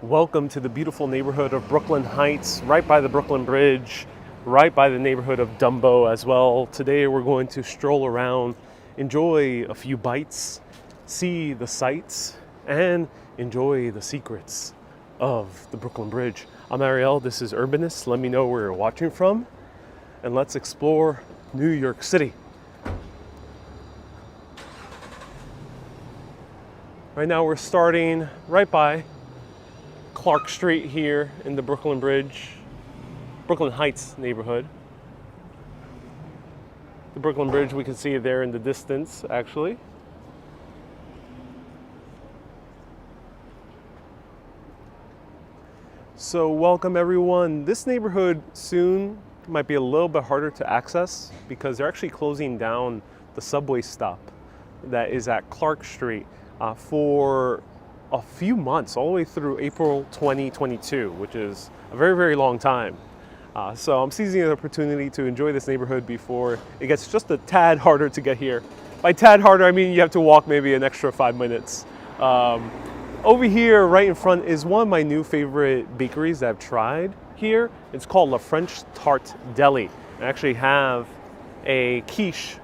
Welcome to the beautiful neighborhood of Brooklyn Heights, right by the Brooklyn Bridge, right by the neighborhood of DUMBO as well. Today we're going to stroll around, enjoy a few bites, see the sights, and enjoy the secrets of the Brooklyn Bridge. I'm Ariel, this is Urbanist. Let me know where you're watching from, and let's explore New York City. Right now we're starting right by Clark Street here in the Brooklyn Heights neighborhood. The Brooklyn Bridge, we can see it there in the distance, actually. So welcome everyone. This neighborhood soon might be a little bit harder to access because they're actually closing down the subway stop that is at Clark Street for a few months, all the way through April 2022, which is a very, very long time. So I'm seizing the opportunity to enjoy this neighborhood before it gets just a tad harder to get here. By tad harder, I mean you have to walk maybe an extra 5 minutes. Over here, right in front, is one of my new favorite bakeries that I've tried here. It's called La French Tart Deli. I actually have a quiche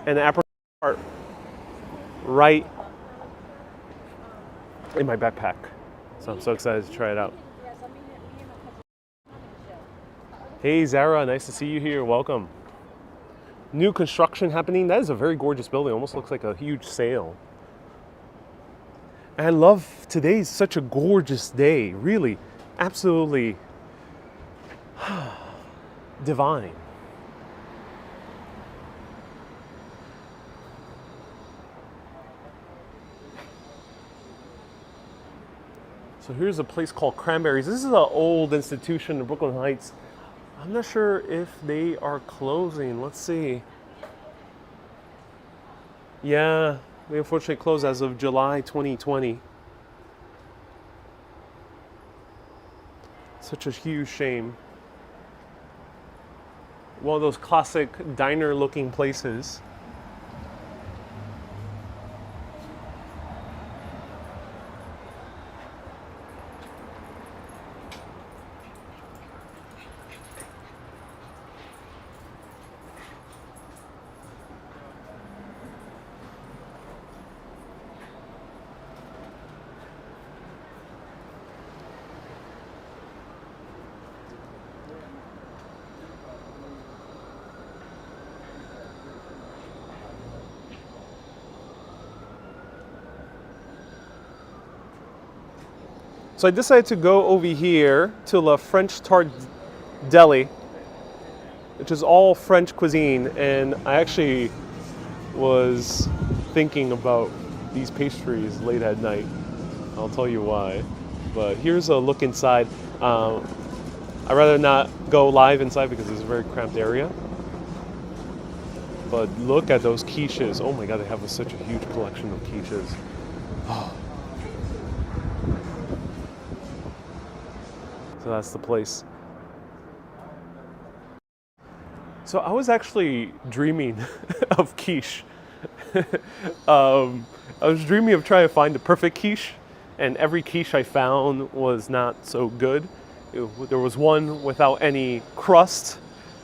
and an apricot tart right in my backpack. So I'm so excited to try it out. Hey Zara, nice to see you here. Welcome. New construction happening. That is a very gorgeous building. Almost looks like a huge sail. And I love today's such a gorgeous day. Really, absolutely divine. So here's a place called Cranberries. This is an old institution in Brooklyn Heights. I'm not sure if they are closing. Let's see. Yeah, they unfortunately closed as of July 2020. Such a huge shame. One of those classic diner-looking places. So I decided to go over here to La French Tart Deli, which is all French cuisine, and I actually was thinking about these pastries late at night. I'll tell you why. But here's a look inside. I'd rather not go live inside because it's a very cramped area. But look at those quiches. Oh my god, they have such a huge collection of quiches. Oh. So that's the place. So I was actually dreaming of quiche. I was dreaming of trying to find the perfect quiche, and every quiche I found was not so good. There was one without any crust.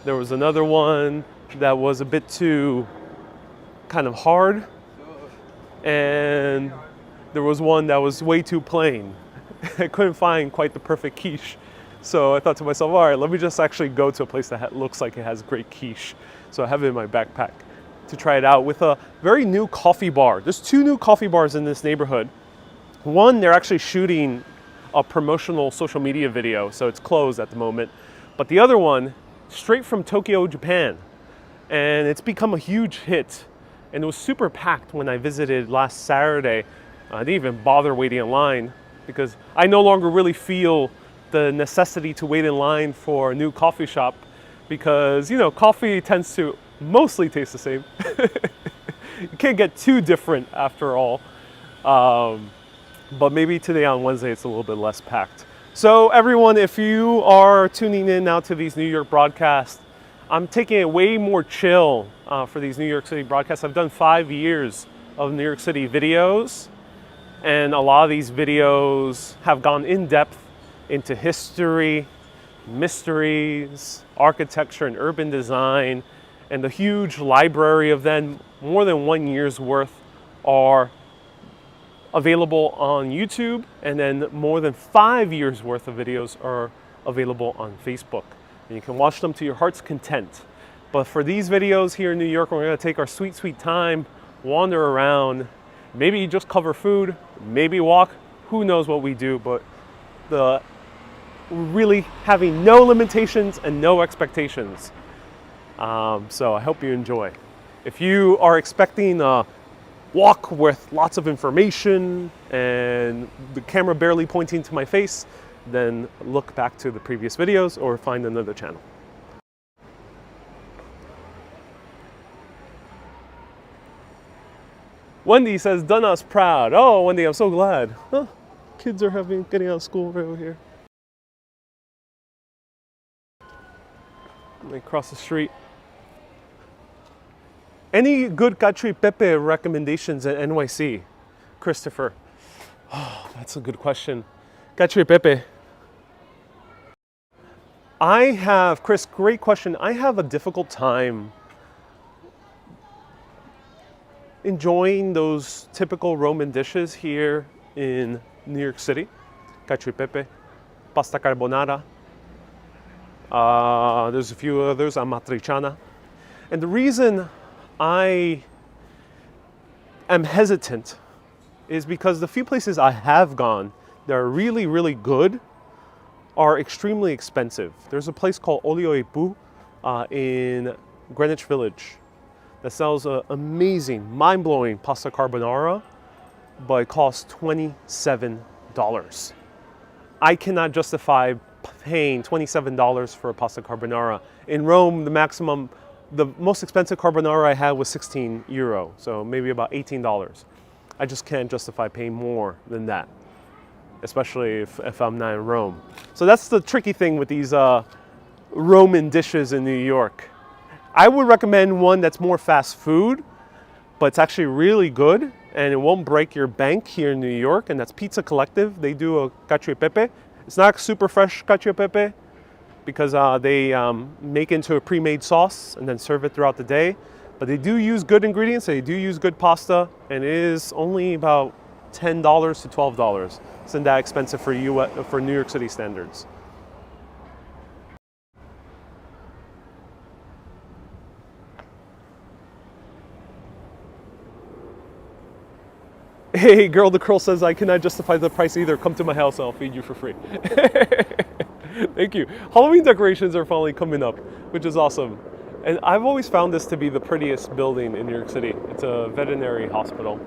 There was another one that was a bit too kind of hard. And there was one that was way too plain. I couldn't find quite the perfect quiche. So I thought to myself, all right, let me just actually go to a place that looks like it has great quiche. So I have it in my backpack to try it out with a very new coffee bar. There's two new coffee bars in this neighborhood. One, they're actually shooting a promotional social media video, so it's closed at the moment. But the other one, straight from Tokyo, Japan. And it's become a huge hit. And it was super packed when I visited last Saturday. I didn't even bother waiting in line because I no longer really feel the necessity to wait in line for a new coffee shop because, you know, coffee tends to mostly taste the same. You can't get too different after all. But maybe today on Wednesday it's a little bit less packed. So everyone, if you are tuning in now to these New York broadcasts, I'm taking it way more chill for these New York City broadcasts. I've done 5 years of New York City videos. And a lot of these videos have gone in depth into history, mysteries, architecture, and urban design. And the huge library of them, more than 1 year's worth, are available on YouTube. And then more than 5 years worth of videos are available on Facebook. And you can watch them to your heart's content. But for these videos here in New York, we're gonna take our sweet, sweet time, wander around, maybe just cover food, maybe walk, who knows what we do, but really having no limitations and no expectations. So I hope you enjoy. If you are expecting a walk with lots of information and the camera barely pointing to my face, then look back to the previous videos or find another channel. Wendy says, done us proud. Oh, Wendy, I'm so glad. Huh? Kids are getting out of school right over here. Let me cross the street. Any good cacio e pepe recommendations at NYC? Christopher. Oh, that's a good question. Cacio e pepe. Chris, great question. I have a difficult time enjoying those typical Roman dishes here in New York City. Cacio e pepe, pasta carbonara. There's a few others, amatriciana. And the reason I am hesitant is because the few places I have gone that are really, really good are extremely expensive. There's a place called Olio e Bu in Greenwich Village that sells an amazing, mind-blowing pasta carbonara, but it costs $27. I cannot justify paying $27 for a pasta carbonara. In Rome, the most expensive carbonara I had was 16 euro, so maybe about $18. I just can't justify paying more than that, especially if I'm not in Rome. So that's the tricky thing with these Roman dishes in New York. I would recommend one that's more fast food, but it's actually really good and it won't break your bank here in New York, and that's Pizza Collective. They do a cacio e pepe. It's not super fresh cacio e pepe because they make it into a pre-made sauce and then serve it throughout the day. But they do use good ingredients, they do use good pasta, and it is only about $10 to $12. It's not that expensive for New York City standards. Hey, Girl the Curl says, I cannot justify the price either. Come to my house and I'll feed you for free. Thank you. Halloween decorations are finally coming up, which is awesome. And I've always found this to be the prettiest building in New York City. It's a veterinary hospital.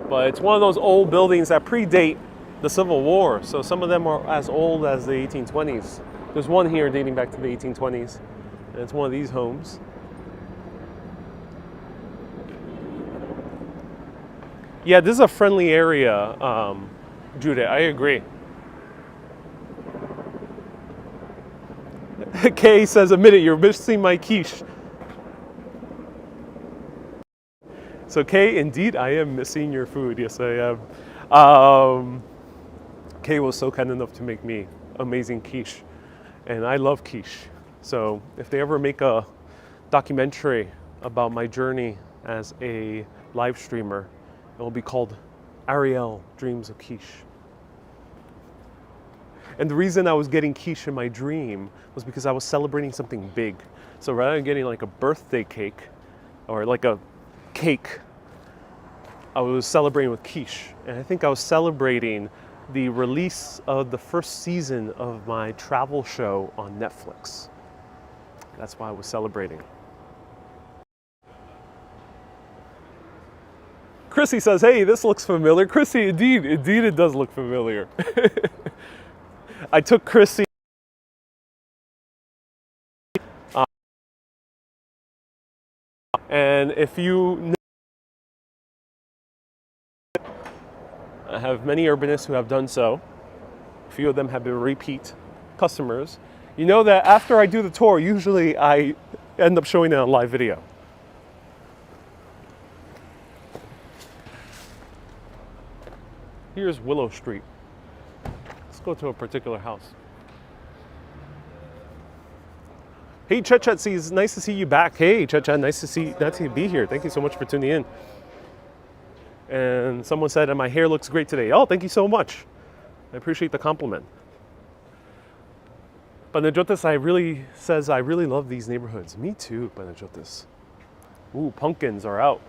But it's one of those old buildings that predate the Civil War. So some of them are as old as the 1820s. There's one here dating back to the 1820s. And it's one of these homes. Yeah, this is a friendly area, Judith, I agree. Kay says, admit it, you're missing my quiche. So Kay, indeed, I am missing your food. Yes, I am. Kay was so kind enough to make me amazing quiche. And I love quiche. So if they ever make a documentary about my journey as a live streamer, it will be called Ariel Dreams of Quiche. And the reason I was getting quiche in my dream was because I was celebrating something big. So rather than getting like a birthday cake or like a cake, I was celebrating with quiche. And I think I was celebrating the release of the first season of my travel show on Netflix. That's why I was celebrating. Chrissy says, hey, this looks familiar. Chrissy, indeed it does look familiar. I took Chrissy and if you know, I have many urbanists who have done so. A few of them have been repeat customers. You know that after I do the tour, usually I end up showing it on live video. Here's Willow Street. Let's go to a particular house. Hey, Chet sees, nice to see you back. Hey, Chet, nice to be here. Thank you so much for tuning in. And someone said, my hair looks great today. Oh, thank you so much. I appreciate the compliment. Panajotis I really love these neighborhoods. Me too, Panajotis. Ooh, pumpkins are out.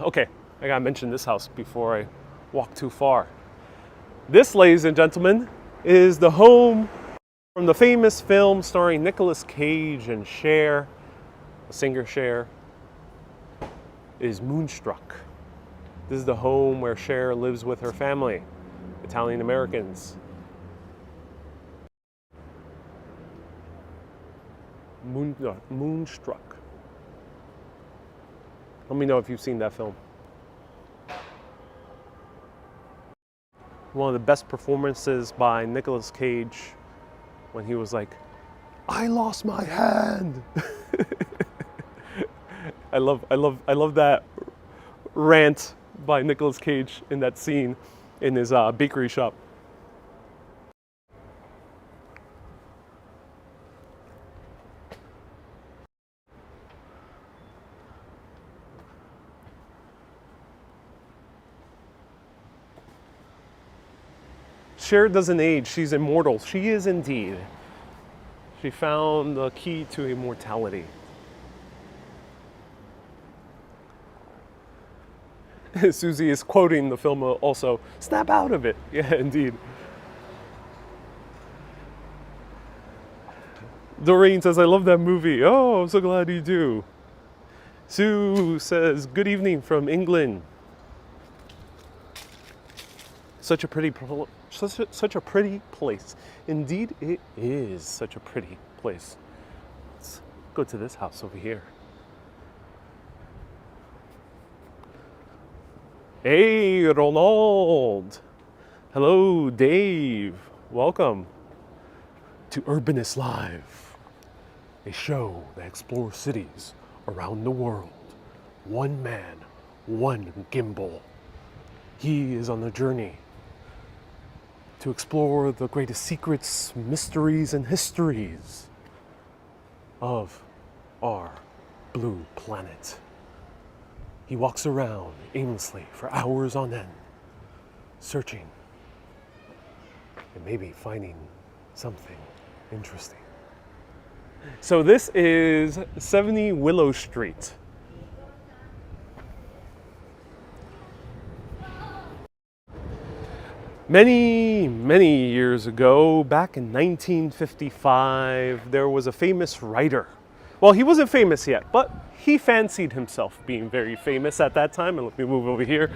Okay. I gotta mention this house before I walk too far. This, ladies and gentlemen, is the home from the famous film starring Nicolas Cage and Cher, the singer Cher, is Moonstruck. This is the home where Cher lives with her family, Italian Americans. Moonstruck. Let me know if you've seen that film. One of the best performances by Nicolas Cage when he was like, I lost my hand. I love that rant by Nicolas Cage in that scene in his bakery shop. Cher doesn't age, she's immortal. She is indeed. She found the key to immortality. Susie is quoting the film also. Snap out of it. Yeah, indeed. Doreen says, I love that movie. Oh, I'm so glad you do. Sue says, good evening from England. Such a pretty place. Indeed, it is such a pretty place. Let's go to this house over here. Hey, Ronald. Hello, Dave. Welcome to Urbanist Live, a show that explores cities around the world. One man, one gimbal. He is on a journey to explore the greatest secrets, mysteries, and histories of our blue planet. He walks around aimlessly for hours on end, searching and maybe finding something interesting. So this is 70 Willow Street. Many, many years ago, back in 1955, there was a famous writer. Well, he wasn't famous yet, but he fancied himself being very famous at that time. And let me move over here.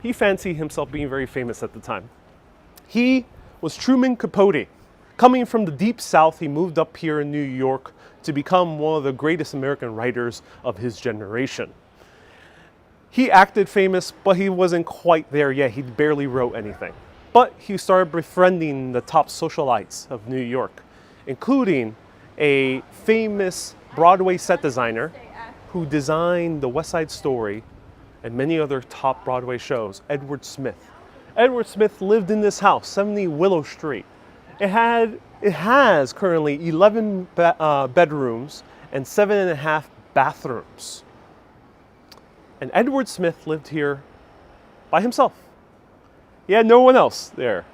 He fancied himself being very famous at the time. He was Truman Capote. Coming from the deep South, he moved up here in New York to become one of the greatest American writers of his generation. He acted famous, but he wasn't quite there yet. He barely wrote anything. But he started befriending the top socialites of New York, including a famous Broadway set designer who designed the West Side Story and many other top Broadway shows, Edward Smith. Edward Smith lived in this house, 70 Willow Street. It has currently 11 bedrooms and 7.5 bathrooms. And Edward Smith lived here by himself. He had no one else there.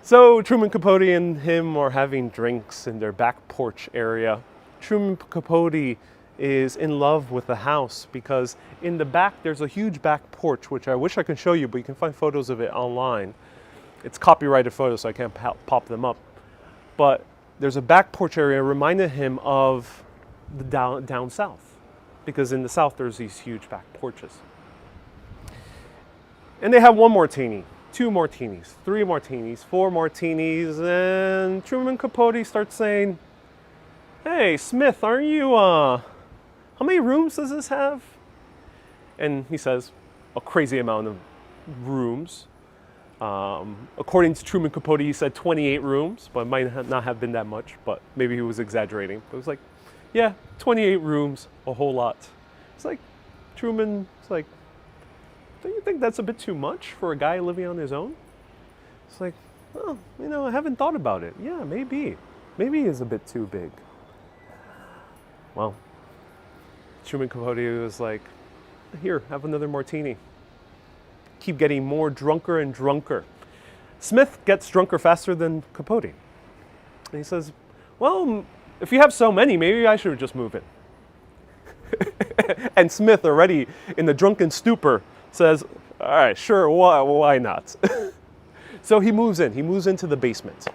So Truman Capote and him are having drinks in their back porch area. Truman Capote is in love with the house because in the back there's a huge back porch, which I wish I could show you, but you can find photos of it online. It's copyrighted photos, so I can't pop them up. But there's a back porch area reminded him of the down south. Because in the South, there's these huge back porches. And they have one martini, 2 martinis, 3 martinis, 4 martinis, and Truman Capote starts saying, hey, Smith, aren't you, how many rooms does this have? And he says, a crazy amount of rooms. According to Truman Capote, he said 28 rooms, but it might not have been that much, but maybe he was exaggerating. But it was like, yeah, 28 rooms, a whole lot. It's like, Truman, it's like, don't you think that's a bit too much for a guy living on his own? It's like, well, I haven't thought about it. Yeah, maybe. Maybe it's a bit too big. Well, Truman Capote was like, here, have another martini. Keep getting more drunker and drunker. Smith gets drunker faster than Capote. And he says, well, if you have so many, maybe I should just move in. And Smith, already in the drunken stupor, says, all right, sure, why not? So he moves in. He moves into the basement.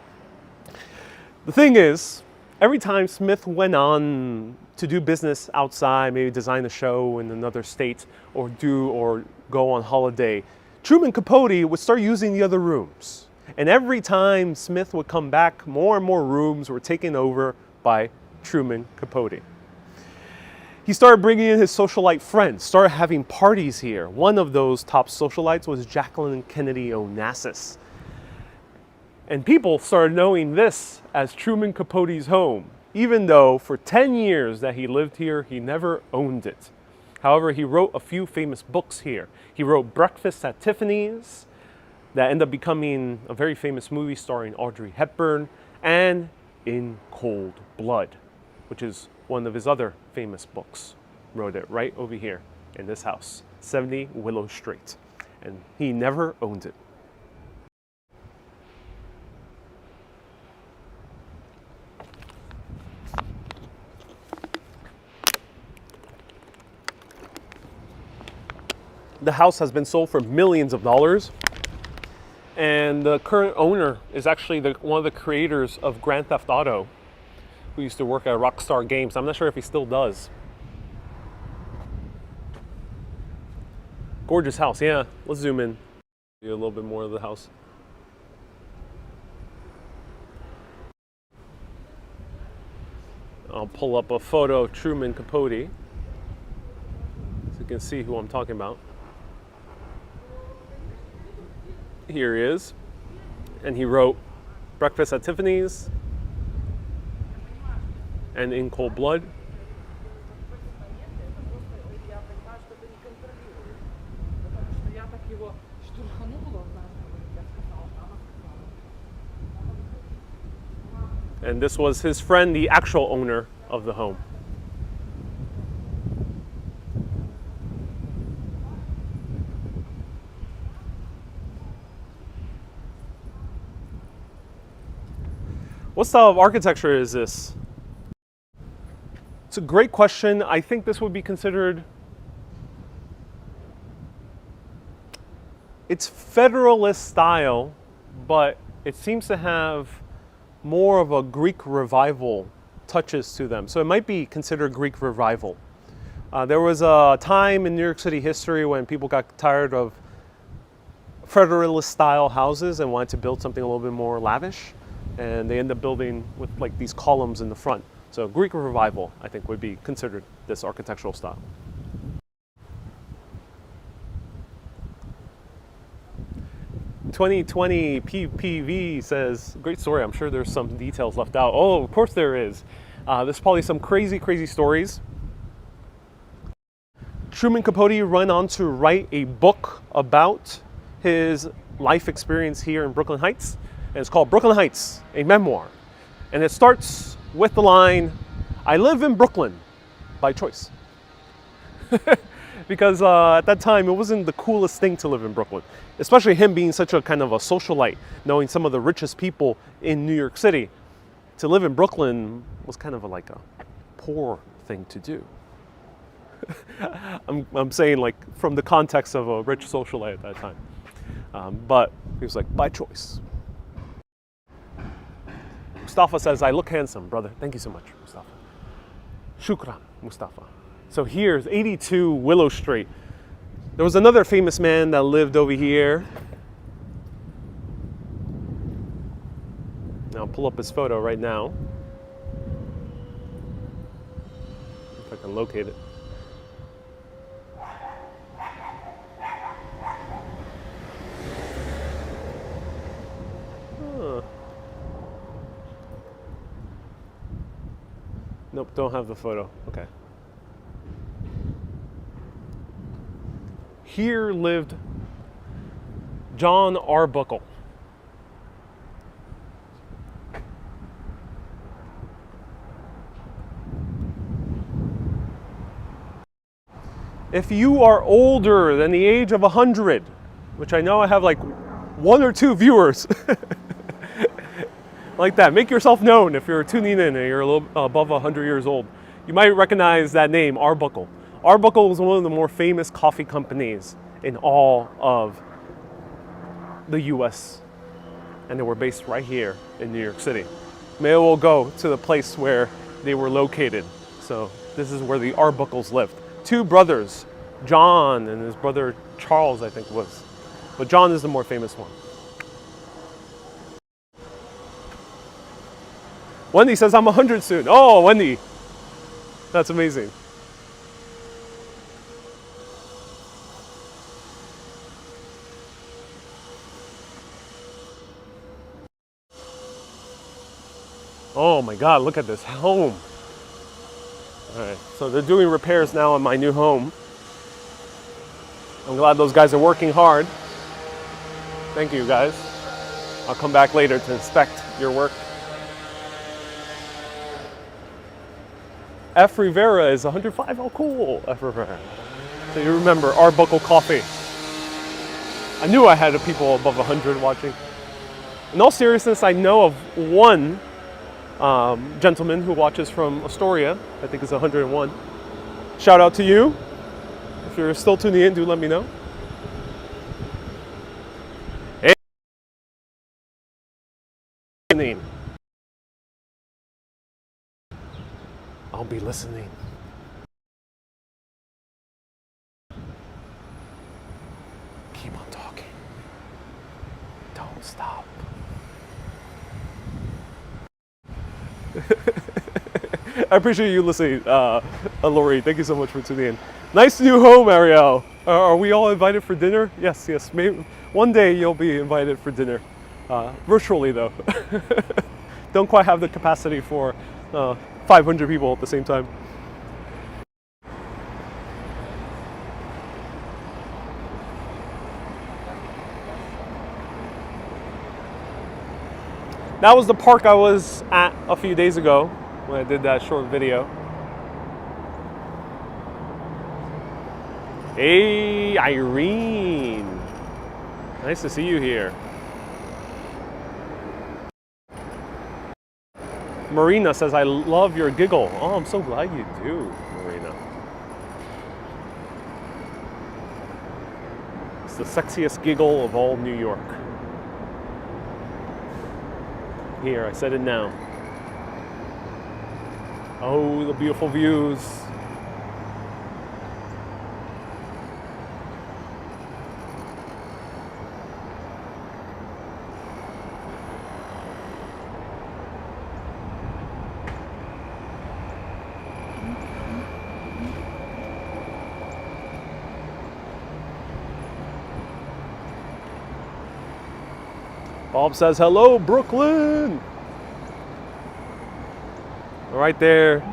The thing is, every time Smith went on to do business outside, maybe design a show in another state, or go on holiday, Truman Capote would start using the other rooms. And every time Smith would come back, more and more rooms were taken over by Truman Capote. He started bringing in his socialite friends, started having parties here. One of those top socialites was Jacqueline Kennedy Onassis. And people started knowing this as Truman Capote's home, even though for 10 years that he lived here, he never owned it. However, he wrote a few famous books here. He wrote Breakfast at Tiffany's, that ended up becoming a very famous movie starring Audrey Hepburn, and In Cold Blood, which is one of his other famous books. Wrote it right over here in this house, 70 Willow Street. And he never owned it. The house has been sold for millions of dollars. And the current owner is actually one of the creators of Grand Theft Auto, who used to work at Rockstar Games. I'm not sure if he still does. Gorgeous house, yeah. Let's zoom in. See a little bit more of the house. I'll pull up a photo of Truman Capote so you can see who I'm talking about. Here he is. And he wrote Breakfast at Tiffany's and In Cold Blood. And this was his friend, the actual owner of the home. What style of architecture is this? It's a great question. I think this would be considered, it's Federalist style, but it seems to have more of a Greek revival touches to them. So it might be considered Greek revival. There was a time in New York City history when people got tired of Federalist style houses and wanted to build something a little bit more lavish. And they end up building with like these columns in the front. So Greek revival, I think, would be considered this architectural style. "2020 PPV says, great story. I'm sure there's some details left out. Oh, of course there is. There's probably some crazy stories. Truman Capote went on to write a book about his life experience here in Brooklyn Heights. And it's called Brooklyn Heights, a memoir. And it starts with the line, I live in Brooklyn by choice. Because at that time, it wasn't the coolest thing to live in Brooklyn. Especially him being such a kind of a socialite, knowing some of the richest people in New York City. To live in Brooklyn was kind of like a poor thing to do. I'm saying like from the context of a rich socialite at that time. But he was like, by choice. Mustafa says, I look handsome, brother. Thank you so much, Mustafa. Shukran, Mustafa. So here's 82 Willow Street. There was another famous man that lived over here. I'll pull up his photo right now. If I can locate it. Nope, don't have the photo. Okay. Here lived John Arbuckle. If you are older than the age of 100, which I know I have like 1 or 2 viewers like that, make yourself known if you're tuning in and you're a little above 100 years old. You might recognize that name, Arbuckle. Arbuckle was one of the more famous coffee companies in all of the US, and they were based right here in New York City. Maybe we'll go to the place where they were located. So this is where the Arbuckles lived. 2 brothers, John and his brother Charles, I think was. But John is the more famous one. Wendy says, I'm 100 soon. Oh, Wendy. That's amazing. Oh my God, look at this home. All right, so they're doing repairs now on my new home. I'm glad those guys are working hard. Thank you, guys. I'll come back later to inspect your work. F. Rivera is 105. Oh, cool. F. Rivera. So you remember Arbuckle Coffee. I knew I had people above 100 watching. In all seriousness, I know of one gentleman who watches from Astoria. I think it's 101. Shout out to you. If you're still tuning in, do let me know. Hey. I'll be listening. Keep on talking. Don't stop. I appreciate you listening, Lori. Thank you so much for tuning in. Nice new home, Ariel. Are we all invited for dinner? Yes, yes. Maybe one day you'll be invited for dinner. Virtually, though. Don't quite have the capacity for 500 people at the same time. That was the park I was at a few days ago when I did that short video. Hey, Irene. Nice to see you here. Marina says, I love your giggle. Oh, I'm so glad you do, Marina. It's the sexiest giggle of all New York. Here, I said it now. Oh, the beautiful views. Bob says, hello, Brooklyn. Right there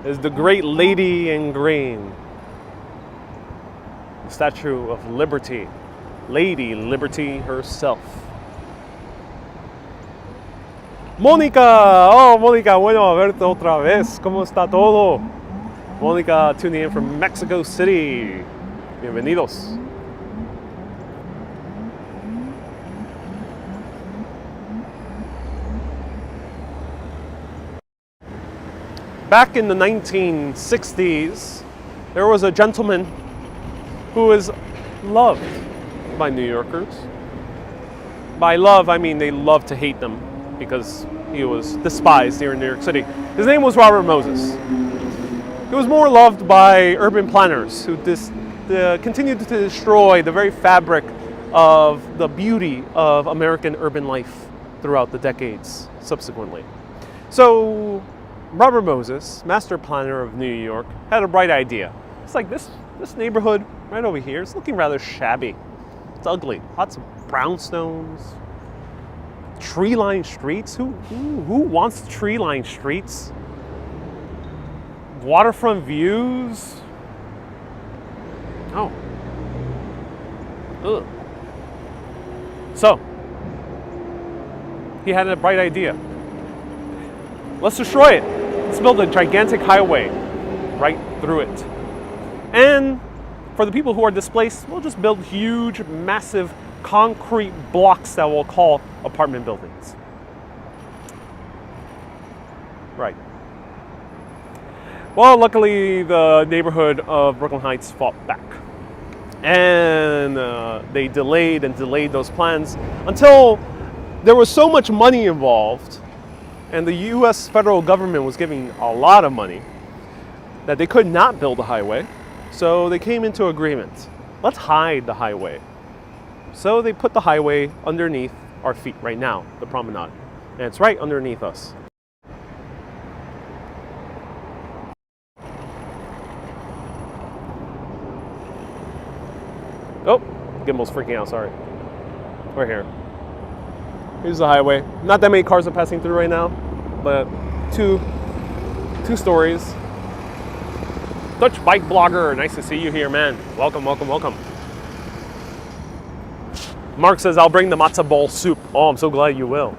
is the great lady in green. The Statue of Liberty. Lady Liberty herself. Mónica! Oh, Mónica, bueno verte otra vez. ¿Cómo está todo? Mónica tuning in from Mexico City. Bienvenidos. Back in the 1960s, there was a gentleman who was loved by New Yorkers. By love, I mean they loved to hate them because he was despised here in New York City. His name was Robert Moses. He was more loved by urban planners who continued to destroy the very fabric of the beauty of American urban life throughout the decades subsequently. So Robert Moses, master planner of New York, had a bright idea. It's like this neighborhood right over here, it's looking rather shabby. It's ugly. Lots of brownstones, tree-lined streets. Who wants tree-lined streets? Waterfront views. Oh. Ugh. So, he had a bright idea. Let's destroy it. Let's build a gigantic highway right through it. And for the people who are displaced, we'll just build huge, massive concrete blocks that we'll call apartment buildings. Right. Well, luckily, the neighborhood of Brooklyn Heights fought back. And they delayed and delayed those plans until there was so much money involved, and the US federal government was giving a lot of money, that they could not build a highway. So they came into agreement. Let's hide the highway. So they put the highway underneath our feet right now, the promenade. And it's right underneath us. Oh, Gimbal's freaking out, sorry. We're here. Here's the highway. Not that many cars are passing through right now, but two stories. Dutch bike blogger, nice to see you here, man. Welcome, welcome, welcome. Mark says, I'll bring the matzo ball soup. Oh, I'm so glad you will.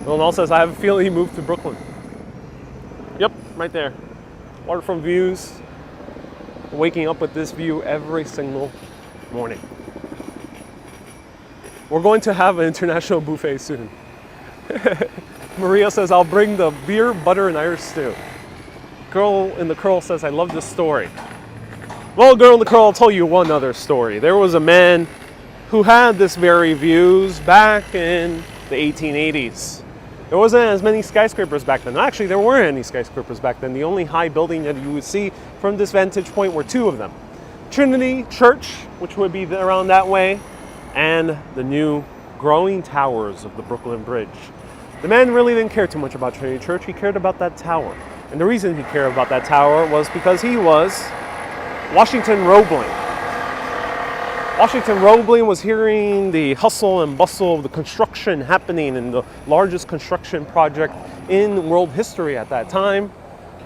Donald says, I have a feeling he moved to Brooklyn. Yep, right there. Waterfront views. Waking up with this view every single morning. We're going to have an international buffet soon. Maria says, I'll bring the beer, butter, and Irish stew. Girl in the curl says, I love this story. Well, girl in the curl, I'll tell you one other story. There was a man who had this very views back in the 1880s. There wasn't as many skyscrapers back then. Actually, there weren't any skyscrapers back then. The only high building that you would see from this vantage point were two of them. Trinity Church, which would be around that way, and the new growing towers of the Brooklyn Bridge. The man really didn't care too much about Trinity Church. He cared about that tower. And the reason he cared about that tower was because he was Washington Roebling. Washington Roebling was hearing the hustle and bustle of the construction happening in the largest construction project in world history at that time,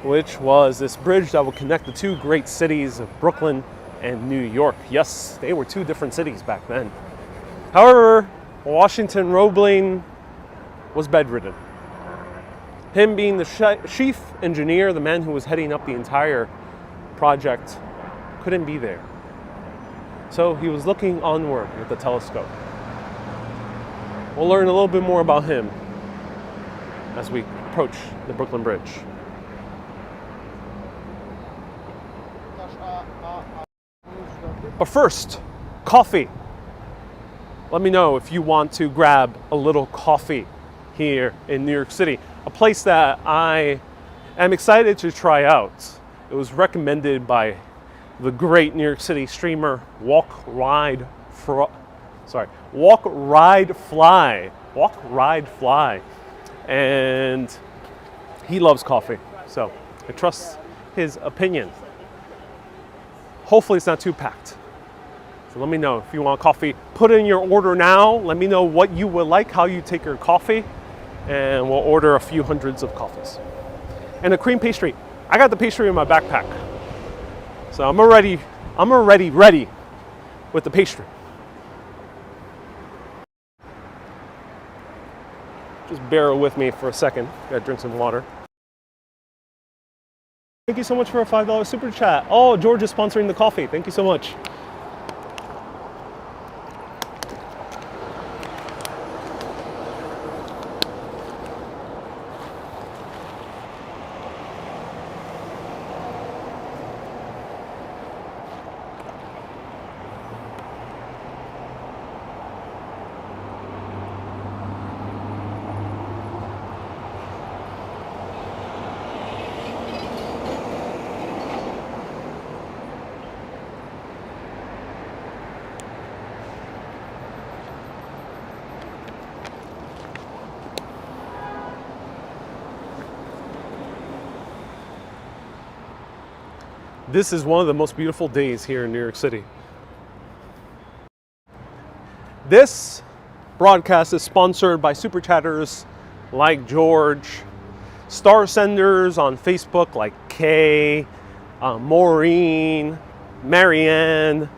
which was this bridge that would connect the two great cities of Brooklyn and New York. Yes, they were two different cities back then. However, Washington Roebling was bedridden. Him being the chief engineer, the man who was heading up the entire project, couldn't be there. So he was looking onward with the telescope. We'll learn a little bit more about him as we approach the Brooklyn Bridge. But first, coffee. Let me know if you want to grab a little coffee here in New York City, a place that I am excited to try out. It was recommended by the great New York City streamer Walk, Ride, Fly, and he loves coffee, so I trust his opinion. Hopefully it's not too packed. So let me know if you want coffee. Put in your order now. Let me know what you would like, how you take your coffee, and we'll order a few hundreds of coffees. And a cream pastry. I got the pastry in my backpack. So I'm already ready with the pastry. Just bear with me for a second. Gotta drink some water. Thank you so much for a $5 super chat. Oh, George is sponsoring the coffee. Thank you so much. This is one of the most beautiful days here in New York City. This broadcast is sponsored by super chatters like George, star senders on Facebook like Kay, Maureen, Marianne,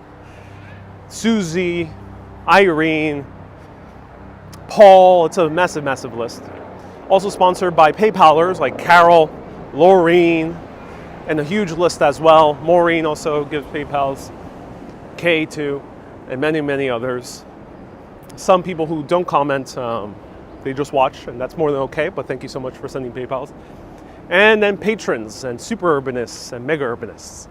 Susie, Irene, Paul. It's a massive, massive list. Also sponsored by PayPalers like Carol, Laureen, and a huge list as well. Maureen also gives PayPals, Kay too, and many, many others. Some people who don't comment, they just watch, and that's more than okay, but thank you so much for sending PayPals. And then patrons and super urbanists and mega urbanists.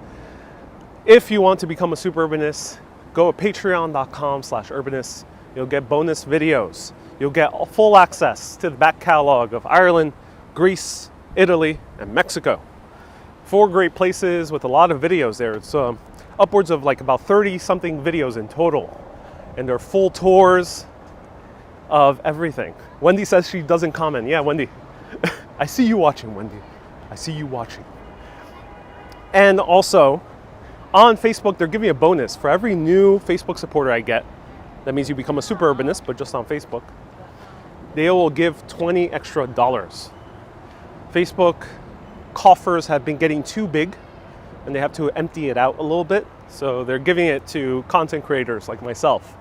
If you want to become a super urbanist, go to patreon.com/urbanist. You'll get bonus videos. You'll get full access to the back catalog of Ireland, Greece, Italy, and Mexico. 4 great places with a lot of videos there. It's upwards of like about 30 something videos in total. And they're full tours of everything. Wendy says she doesn't comment. Yeah, Wendy. I see you watching, Wendy. I see you watching. And also, on Facebook, they're giving a bonus for every new Facebook supporter I get. That means you become a super urbanist, but just on Facebook. They will give $20 extra. Facebook coffers have been getting too big, and they have to empty it out a little bit. So they're giving it to content creators like myself.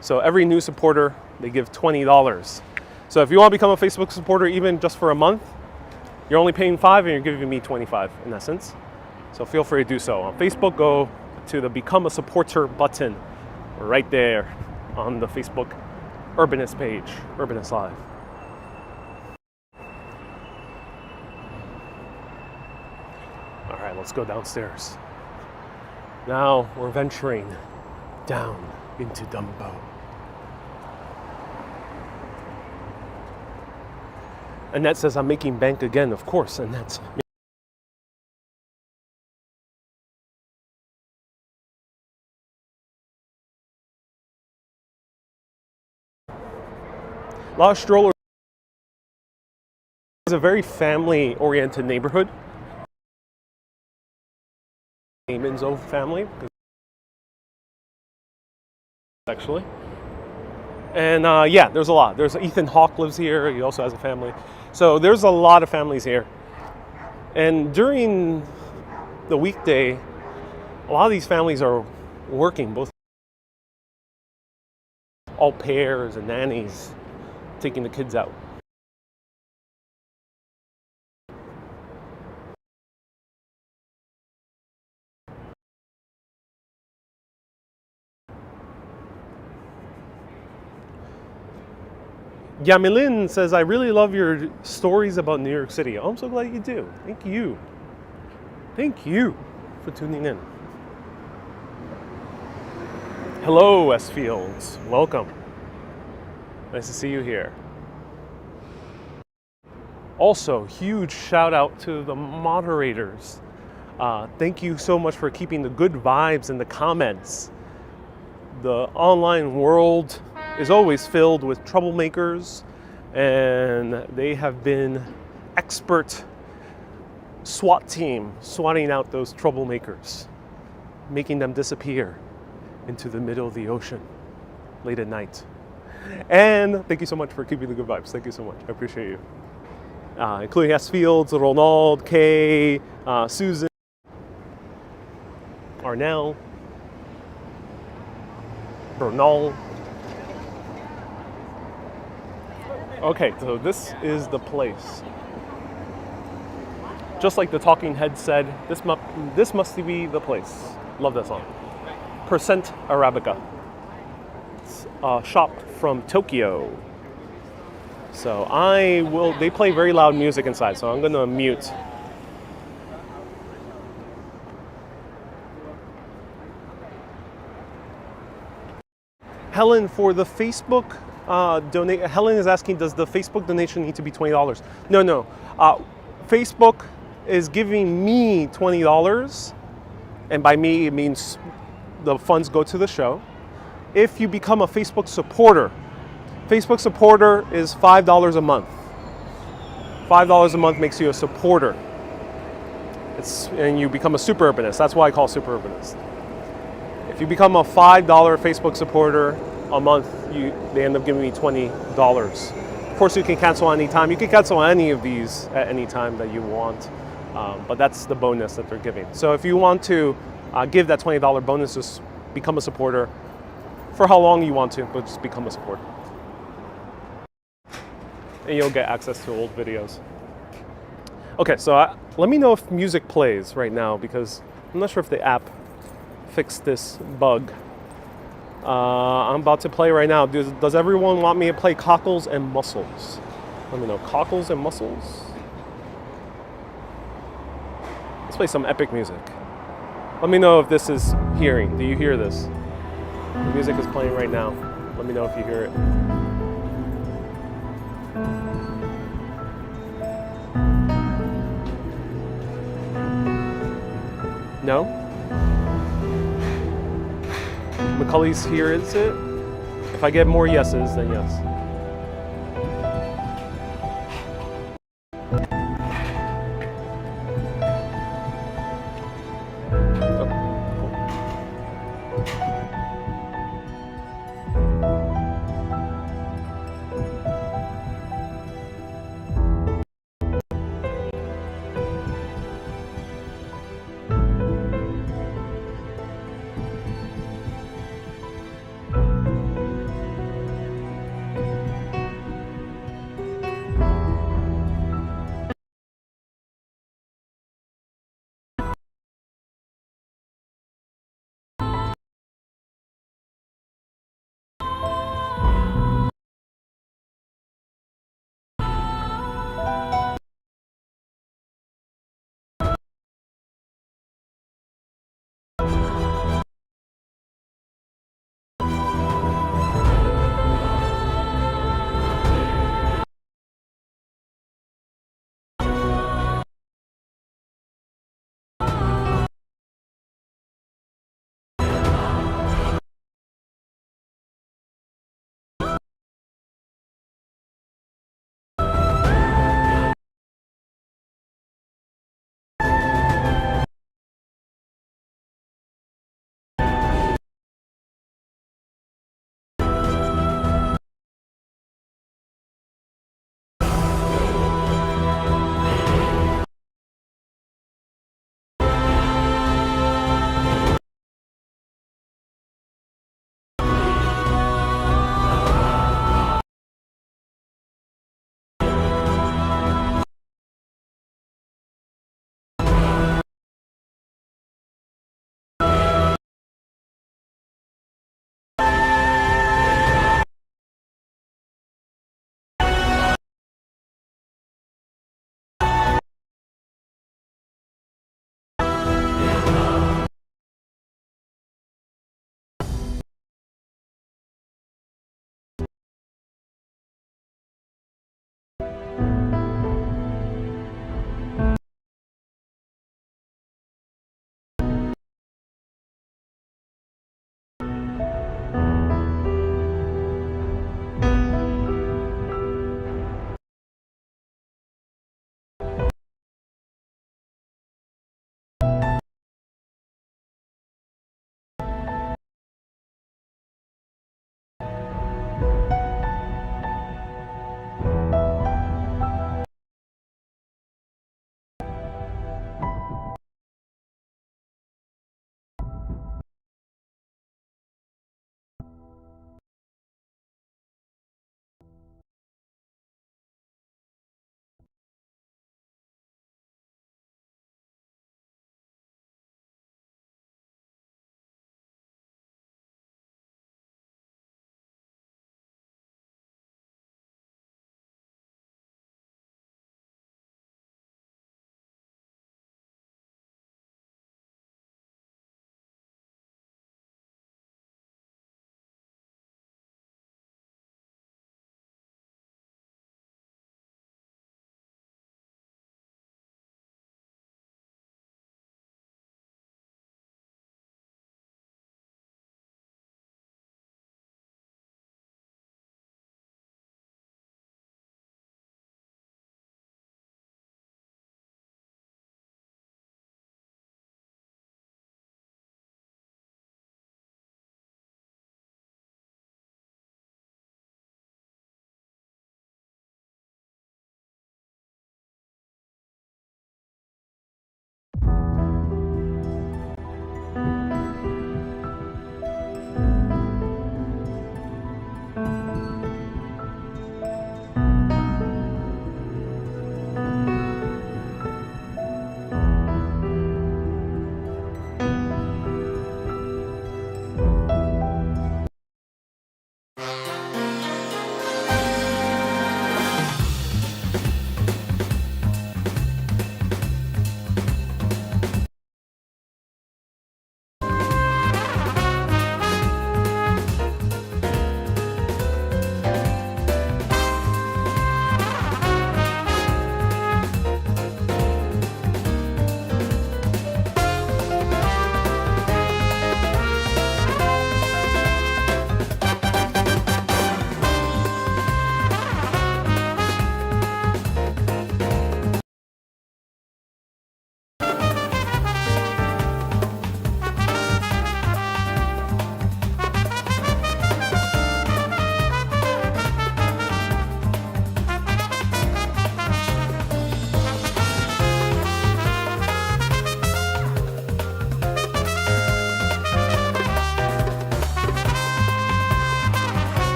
So every new supporter, they give $20. So if you want to become a Facebook supporter, even just for a month, you're only paying $5 and you're giving me $25 in essence. So feel free to do so. On Facebook, go to the Become a Supporter button right there on the Facebook Urbanist page, Urbanist Live. All right, let's go downstairs. Now we're venturing down into DUMBO. Annette says, I'm making bank again. Of course, Annette. A lot of strollers. It's a very family-oriented neighborhood. Eamon's own family, actually. And yeah, there's a lot. There's Ethan Hawke lives here. He also has a family. So there's a lot of families here. And during the weekday, a lot of these families are working, both au pairs and nannies, taking the kids out. Yamilin says, I really love your stories about New York City. Oh, I'm so glad you do. Thank you. Thank you for tuning in. Hello, S Fields. Welcome. Nice to see you here. Also, huge shout out to the moderators. Thank you so much for keeping the good vibes in the comments. The online world is always filled with troublemakers, and they have been expert SWAT team swatting out those troublemakers, making them disappear into the middle of the ocean late at night. And thank you so much for keeping the good vibes. Thank you so much. I appreciate you. Including S. Fields, Ronald, Kay, Susan, Arnell, Bernal. Okay, so this is the place. Just like the talking head said, this must be the place. Love that song. Percent Arabica. It's a shop from Tokyo. So they play very loud music inside, so I'm gonna mute. Helen, for the Facebook Helen is asking, does the Facebook donation need to be $20? No. Facebook is giving me $20, and by me it means the funds go to the show. If you become a Facebook supporter is $5 a month. $5 a month makes you a supporter. And you become a super urbanist. That's why I call super urbanist. If you become a $5 Facebook supporter a month, they end up giving me $20. Of course, you can cancel any time. You can cancel any of these at any time that you want, but that's the bonus that they're giving. So if you want to give that $20 bonus, just become a supporter. for how long you want to, but just become a supporter. And you'll get access to old videos. Okay, so let me know if music plays right now, because I'm not sure if the app fixed this bug. I'm about to play right now. Does everyone want me to play Cockles and Mussels? Let me know. Cockles and Mussels? Let's play some epic music. Let me know if this is hearing. Do you hear this? The music is playing right now. Let me know if you hear it. No? Macaulay's here, is it? If I get more yeses, then yes.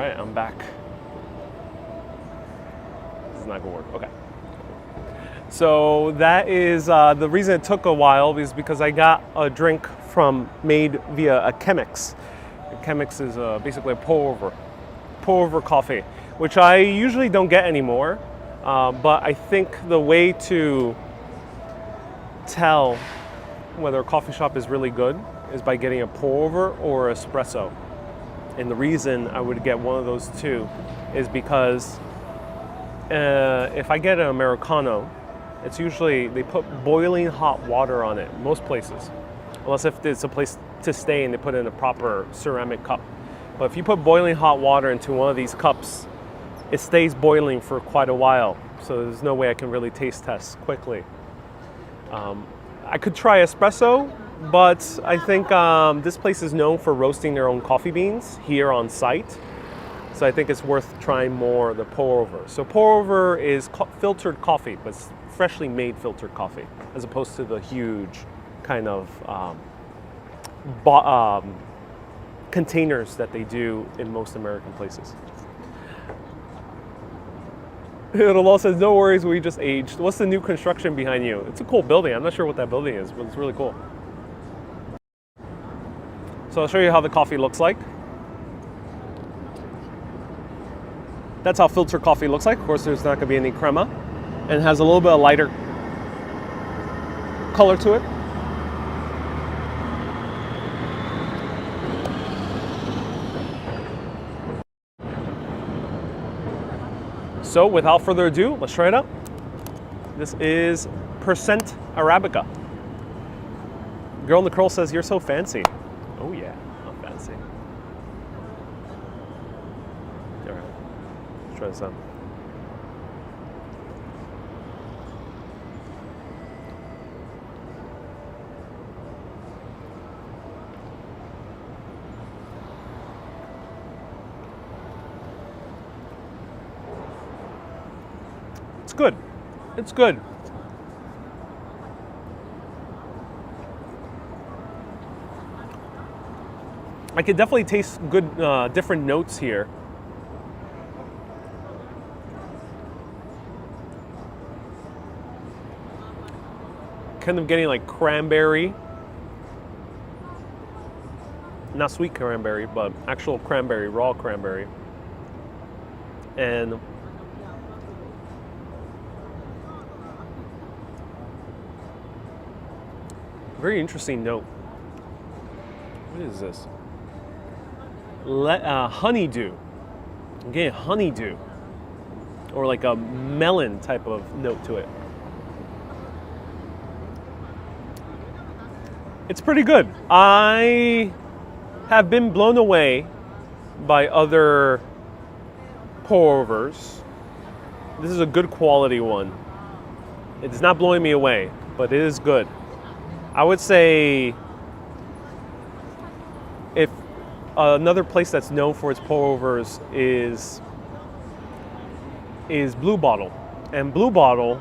right, I'm back. This is not gonna work. Okay. So that is the reason it took a while is because I got a drink made via a Chemex. A Chemex is basically a pour over coffee, which I usually don't get anymore. But I think the way to tell whether a coffee shop is really good is by getting a pour over or espresso. And the reason I would get one of those two is because if I get an Americano, it's usually they put boiling hot water on it, most places. Unless if it's a place to stay and they put it in a proper ceramic cup. But if you put boiling hot water into one of these cups, it stays boiling for quite a while. So there's no way I can really taste test quickly. I could try espresso, but I think this place is known for roasting their own coffee beans here on site. So I think it's worth trying more the pour over. So pour over is filtered coffee, but it's freshly made filtered coffee, as opposed to the huge kind of containers that they do in most American places. It'll says, no worries, we just aged. What's the new construction behind you? It's a cool building. I'm not sure what that building is, but it's really cool. So I'll show you how the coffee looks like. That's how filtered coffee looks like. Of course, there's not going to be any crema. And it has a little bit of lighter color to it. So without further ado, let's try it out. This is Percent Arabica. Girl in the curl says, you're so fancy. Oh yeah, I'm fancy. All right, let's try this out. It's good. It's good. I can definitely taste good, different notes here. Kind of getting like cranberry. Not sweet cranberry, but actual cranberry, raw cranberry. And very interesting note. What is this? Honeydew. I'm getting honeydew. Or like a melon type of note to it. It's pretty good. I have been blown away by other pour-overs. This is a good quality one. It's not blowing me away, but it is good. I would say if another place that's known for its pour-overs is Blue Bottle. And Blue Bottle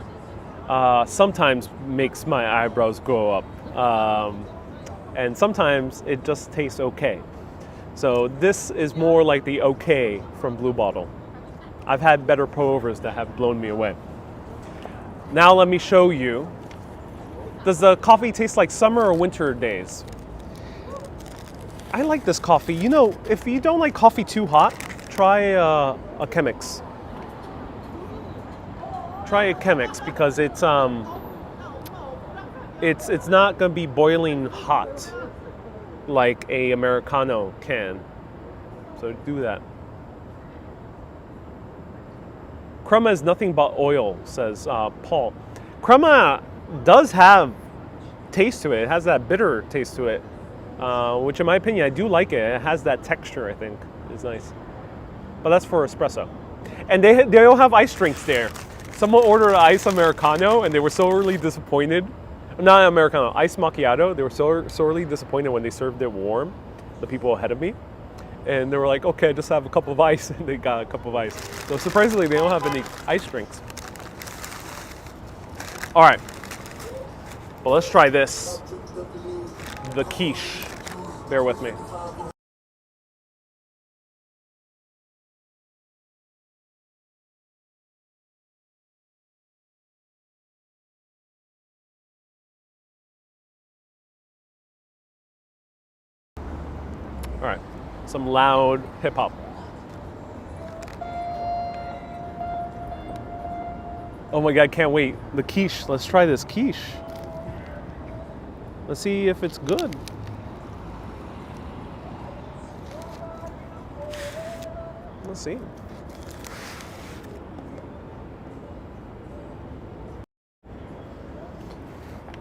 sometimes makes my eyebrows go up. And sometimes it just tastes okay. So this is more like the okay from Blue Bottle. I've had better pour-overs that have blown me away. Now let me show you. Does the coffee taste like summer or winter days? I like this coffee. You know, if you don't like coffee too hot, try a Chemex. Try a Chemex because it's not gonna be boiling hot like a Americano can. So do that. Crema is nothing but oil, says Paul. Crema does have taste to it. It has that bitter taste to it, which in my opinion, I do like it. It has that texture, I think. It's nice. But that's for espresso. And they don't have ice drinks there. Someone ordered an ice Americano and they were sorely disappointed. Not Americano, ice macchiato. They were sorely disappointed when they served it warm, the people ahead of me. And they were like, okay, just have a cup of ice. And they got a cup of ice. So surprisingly, they don't have any ice drinks. All right. Well, let's try this. The quiche. Bear with me. All right, some loud hip hop. Oh my God, can't wait. The quiche, let's try this quiche. Let's see if it's good. Let's see.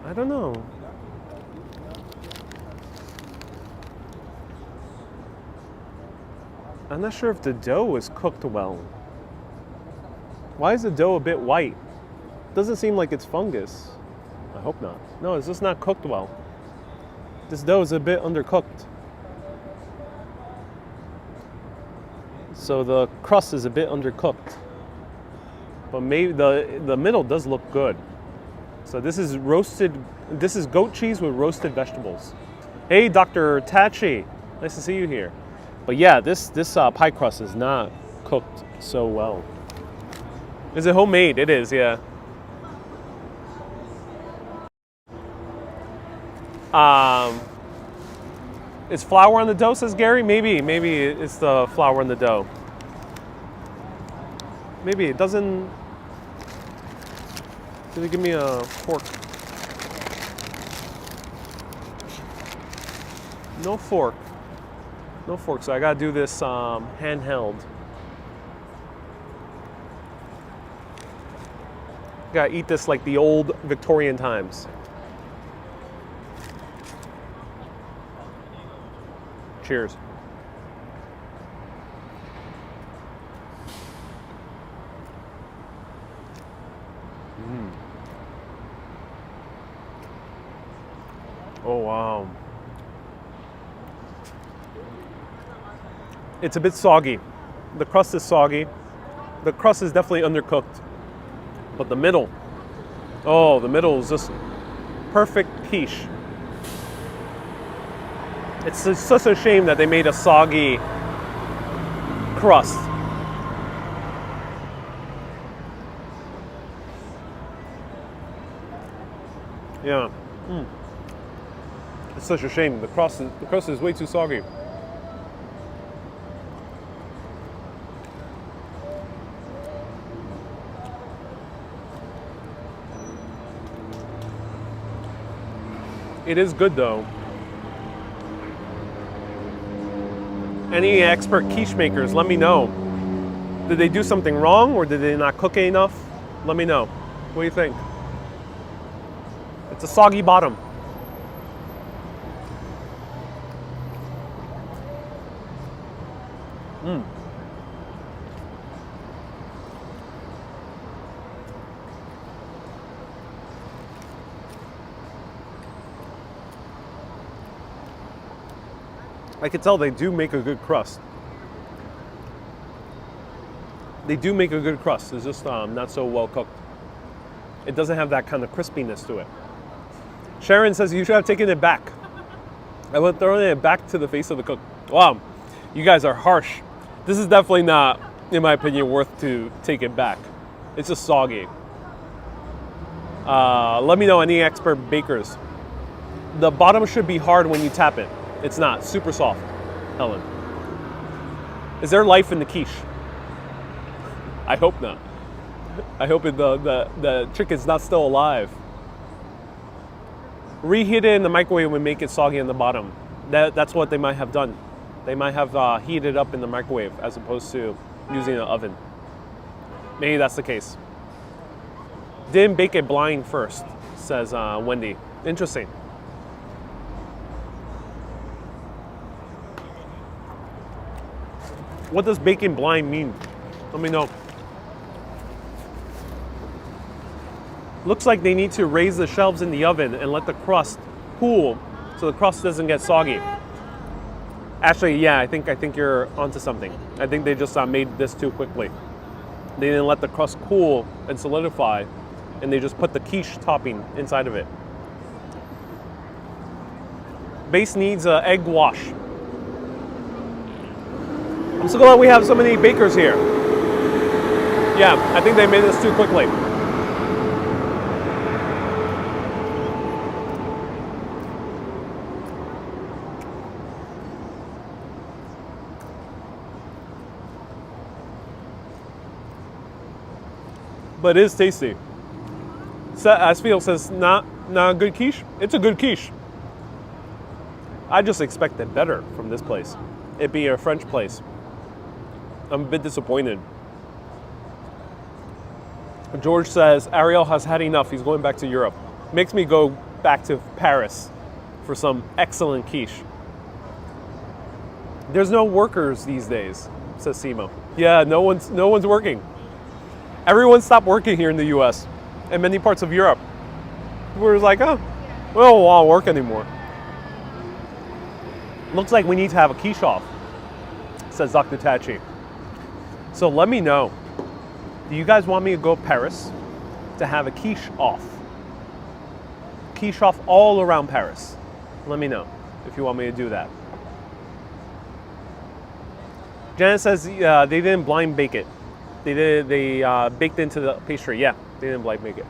I don't know. I'm not sure if the dough is cooked well. Why is the dough a bit white? Doesn't seem like it's fungus. I hope not. No, it's just not cooked well. This dough is a bit undercooked. So the crust is a bit undercooked. But maybe the middle does look good. So this is goat cheese with roasted vegetables. Hey, Dr. Tachi, nice to see you here. But yeah, this pie crust is not cooked so well. Is it homemade? It is, yeah. Is flour on the dough, says Gary? Maybe it's the flour on the dough. Maybe it doesn't. Did they give me a fork? No fork. No fork, so I gotta do this handheld. Gotta eat this like the old Victorian times. Cheers. Oh wow. It's a bit soggy. The crust is soggy. The crust is definitely undercooked. But the middle, oh, the middle is just perfect quiche. It's such a shame that they made a soggy crust. Yeah. It's such a shame. The crust is way too soggy. It is good though. Any expert quiche makers, let me know. Did they do something wrong or did they not cook it enough? Let me know. What do you think? It's a soggy bottom. I can tell they do make a good crust. They do make a good crust. It's just not so well cooked. It doesn't have that kind of crispiness to it. Sharon says you should have taken it back. I went throwing it back to the face of the cook. Wow, you guys are harsh. This is definitely not, in my opinion, worth to take it back. It's just soggy. Let me know, any expert bakers. The bottom should be hard when you tap it. It's not. Super soft, Helen. Is there life in the quiche? I hope not. I hope the chicken's not still alive. Reheat it in the microwave and make it soggy on the bottom. That's what they might have done. They might have heated it up in the microwave as opposed to using an oven. Maybe that's the case. Didn't bake it blind first, says Wendy. Interesting. What does baking blind mean? Let me know. Looks like they need to raise the shelves in the oven and let the crust cool so the crust doesn't get soggy. Actually, yeah, I think you're onto something. I think they just made this too quickly. They didn't let the crust cool and solidify, and they just put the quiche topping inside of it. Base needs an egg wash. I'm so glad we have so many bakers here. Yeah, I think they made this too quickly. but it is tasty. Asfiel says, not a good quiche. It's a good quiche. I just expected better from this place. It being a French place. I'm a bit disappointed. George says, Ariel has had enough. He's going back to Europe. Makes me go back to Paris for some excellent quiche. There's no workers these days, says Simo. Yeah, no one's working. Everyone stopped working here in the US and many parts of Europe. We're like, oh, we don't want to work anymore. Looks like we need to have a quiche off, says Dr. Tachi. So let me know. Do you guys want me to go to Paris to have a quiche off? Quiche off all around Paris. Let me know if you want me to do that. Janet says they didn't blind bake it. They baked into the pastry. Yeah, they didn't blind bake it.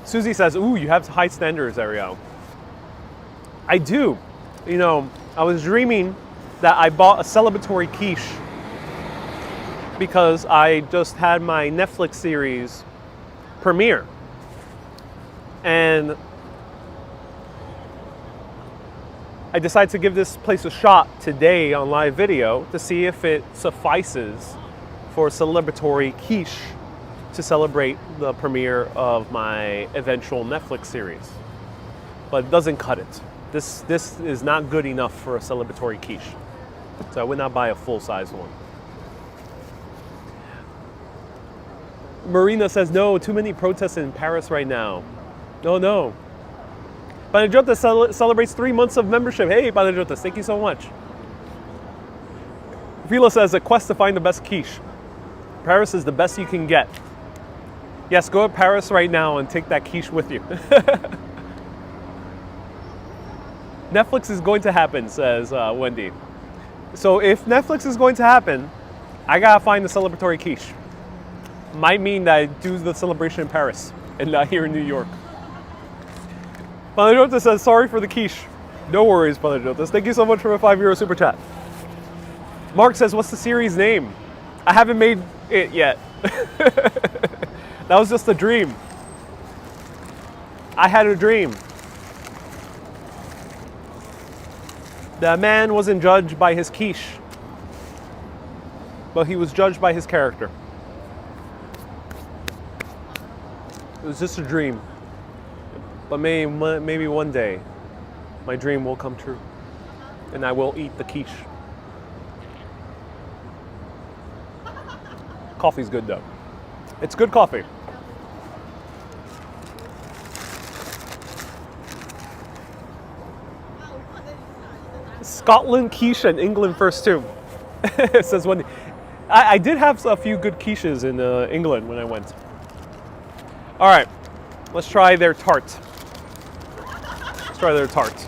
Susie says, ooh, you have high standards, Ariel. I do. You know, I was dreaming that I bought a celebratory quiche because I just had my Netflix series premiere. And I decided to give this place a shot today on live video to see if it suffices for a celebratory quiche to celebrate the premiere of my eventual Netflix series. But it doesn't cut it. This is not good enough for a celebratory quiche. So I would not buy a full-size one. Marina says, no, too many protests in Paris right now. No. Panagiotis celebrates 3 months of membership. Hey, Panagiotis, thank you so much. Philo says, a quest to find the best quiche. Paris is the best you can get. Yes, go to Paris right now and take that quiche with you. Netflix is going to happen, says Wendy. So if Netflix is going to happen, I gotta find the celebratory quiche. Might mean that I do the celebration in Paris and not here in New York. Panagiotis says, sorry for the quiche. No worries, Panagiotis. Thank you so much for a €5 super chat. Mark says, what's the series name? I haven't made it yet. That was just a dream. I had a dream. The man wasn't judged by his quiche, but he was judged by his character. It was just a dream. But maybe one day, my dream will come true, and I will eat the quiche. Coffee's good though. It's good coffee. Scotland quiche and England first too. It says Wendy. I did have a few good quiches in England when I went. All right, let's try their tart. Let's try their tart.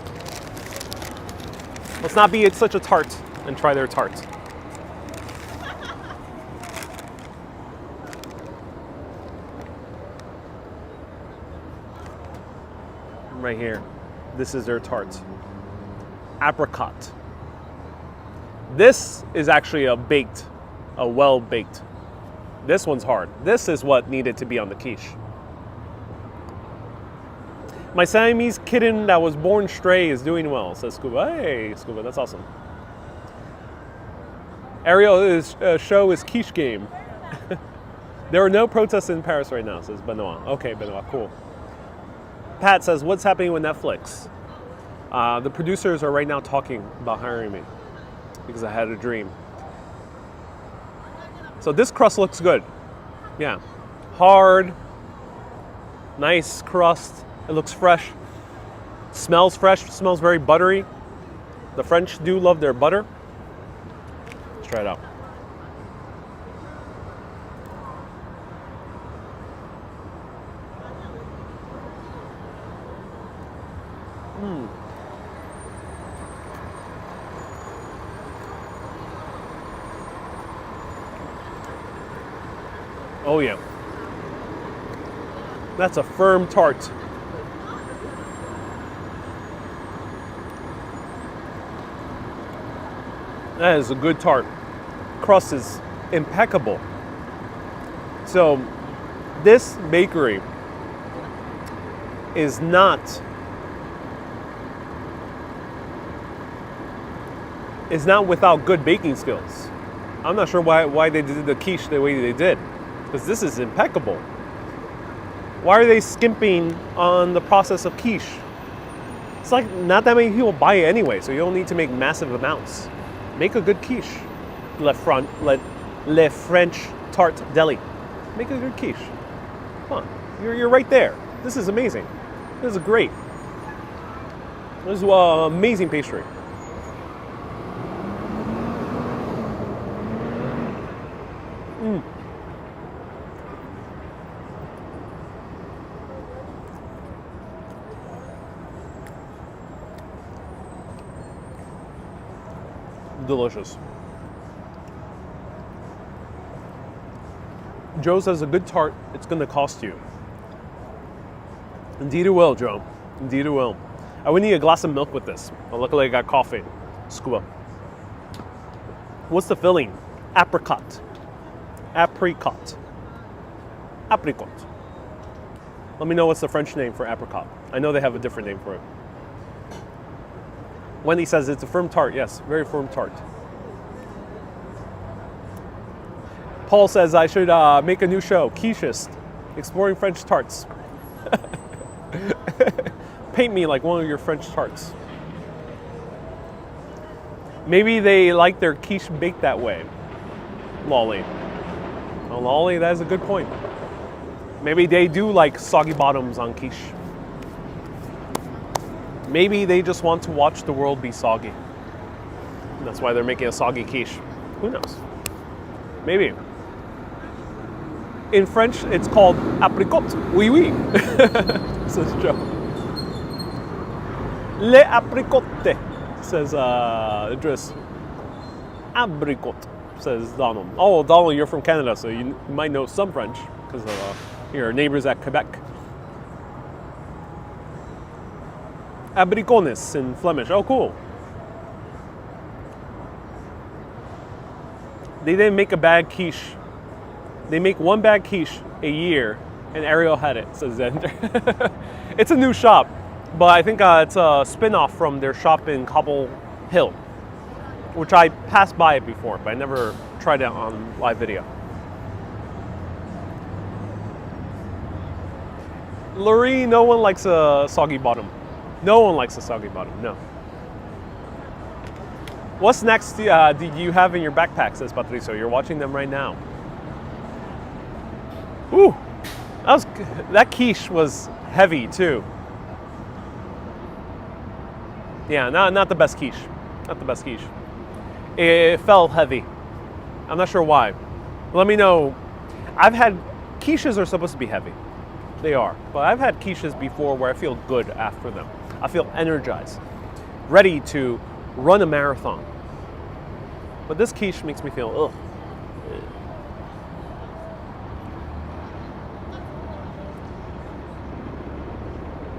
Let's not be such a tart and try their tart. Right here, this is their tart. Apricot. This is actually a well-baked. This one's hard. This is what needed to be on the quiche. My Siamese kitten that was born stray is doing well, says Scuba. Hey, Scuba, that's awesome. Ariel's show is quiche game. There are no protests in Paris right now, says Benoit. Okay, Benoit, cool. Pat says, what's happening with Netflix? The producers are right now talking about hiring me because I had a dream. So this crust looks good. Yeah. Hard, nice crust. It looks fresh. Smells fresh, smells very buttery. The French do love their butter. Let's try it out. Oh yeah. That's a firm tart. That is a good tart. Crust is impeccable. So this bakery is not without good baking skills. I'm not sure why they did the quiche the way they did, because this is impeccable. Why are they skimping on the process of quiche? It's like not that many people buy it anyway, so you don't need to make massive amounts. Make a good quiche. Le French Tart Deli. Make a good quiche. Huh. You're right there. This is amazing. This is great. This is amazing pastry. Delicious. Joe says a good tart, it's going to cost you. Indeed it will, Joe. Indeed it will. I would need a glass of milk with this, but luckily I got coffee. Scuba. What's the filling? Apricot. Apricot. Apricot. Let me know what's the French name for apricot. I know they have a different name for it. Wendy says it's a firm tart. Yes, very firm tart. Paul says I should make a new show, Quichist, exploring French tarts. Paint me like one of your French tarts. Maybe they like their quiche baked that way. Lolly. Oh, Lolly, that is a good point. Maybe they do like soggy bottoms on quiche. Maybe they just want to watch the world be soggy. And that's why they're making a soggy quiche. Who knows? Maybe. In French, it's called apricot. Oui, oui. Says Joe. Le apricote, says Idris. Apricot, says Donald. Oh, Donald, you're from Canada, so you might know some French because of your neighbors at Quebec. Abricones in Flemish. Oh, cool. They didn't make a bad quiche. They make one bad quiche a year, and Ariel had it, says Zender. It's a new shop, but I think it's a spin-off from their shop in Cobble Hill, which I passed by it before, but I never tried it on live video. Lurie, no one likes a soggy bottom. No one likes a soggy bottom, no. What's next do you have in your backpack, says Patricio. You're watching them right now. Ooh, that quiche was heavy too. Yeah, not the best quiche. Not the best quiche. It felt heavy. I'm not sure why. Let me know. Quiches are supposed to be heavy. They are. But I've had quiches before where I feel good after them. I feel energized, ready to run a marathon. But this quiche makes me feel, ugh.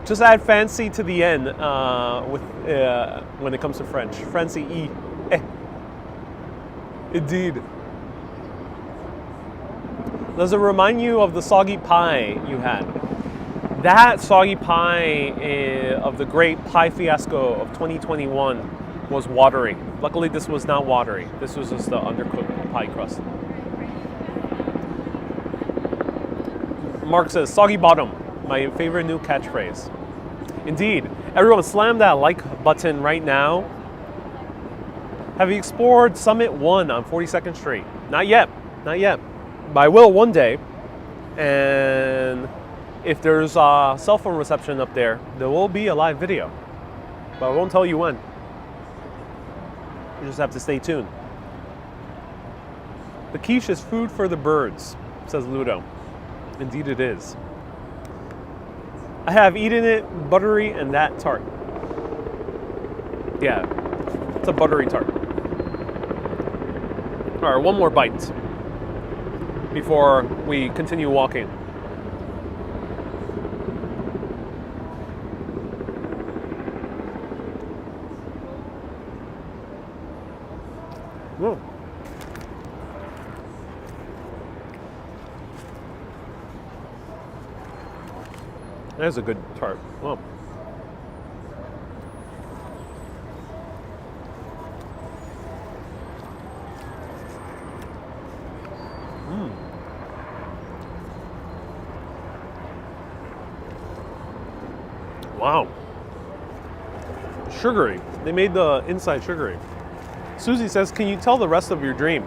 Just add fancy to the end when it comes to French. Fancy E. Eh. Indeed. Does it remind you of the soggy pie you had? That soggy pie of the great pie fiasco of 2021 was watery. Luckily, this was not watery. This was just the undercooked pie crust. Mark says, soggy bottom, my favorite new catchphrase. Indeed. Everyone slam that like button right now. Have you explored Summit 1 on 42nd Street? Not yet. Not yet. But I will one day. And if there's a cell phone reception up there, there will be a live video. But I won't tell you when. You just have to stay tuned. The quiche is food for the birds, says Ludo. Indeed it is. I have eaten it, buttery and that tart. Yeah, it's a buttery tart. All right, one more bite before we continue walking. Mm. That is a good tart. Oh. Wow. Sugary. They made the inside sugary. Susie says, can you tell the rest of your dream?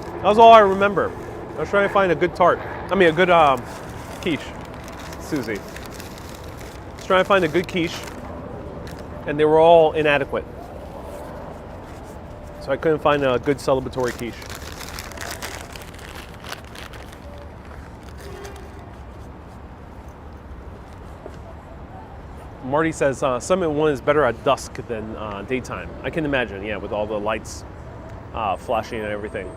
That was all I remember. I was trying to find a good tart. I mean, a good quiche. Susie. I was trying to find a good quiche, and they were all inadequate. So I couldn't find a good celebratory quiche. Marty says Summit 1 is better at dusk than daytime. I can imagine, yeah, with all the lights flashing and everything.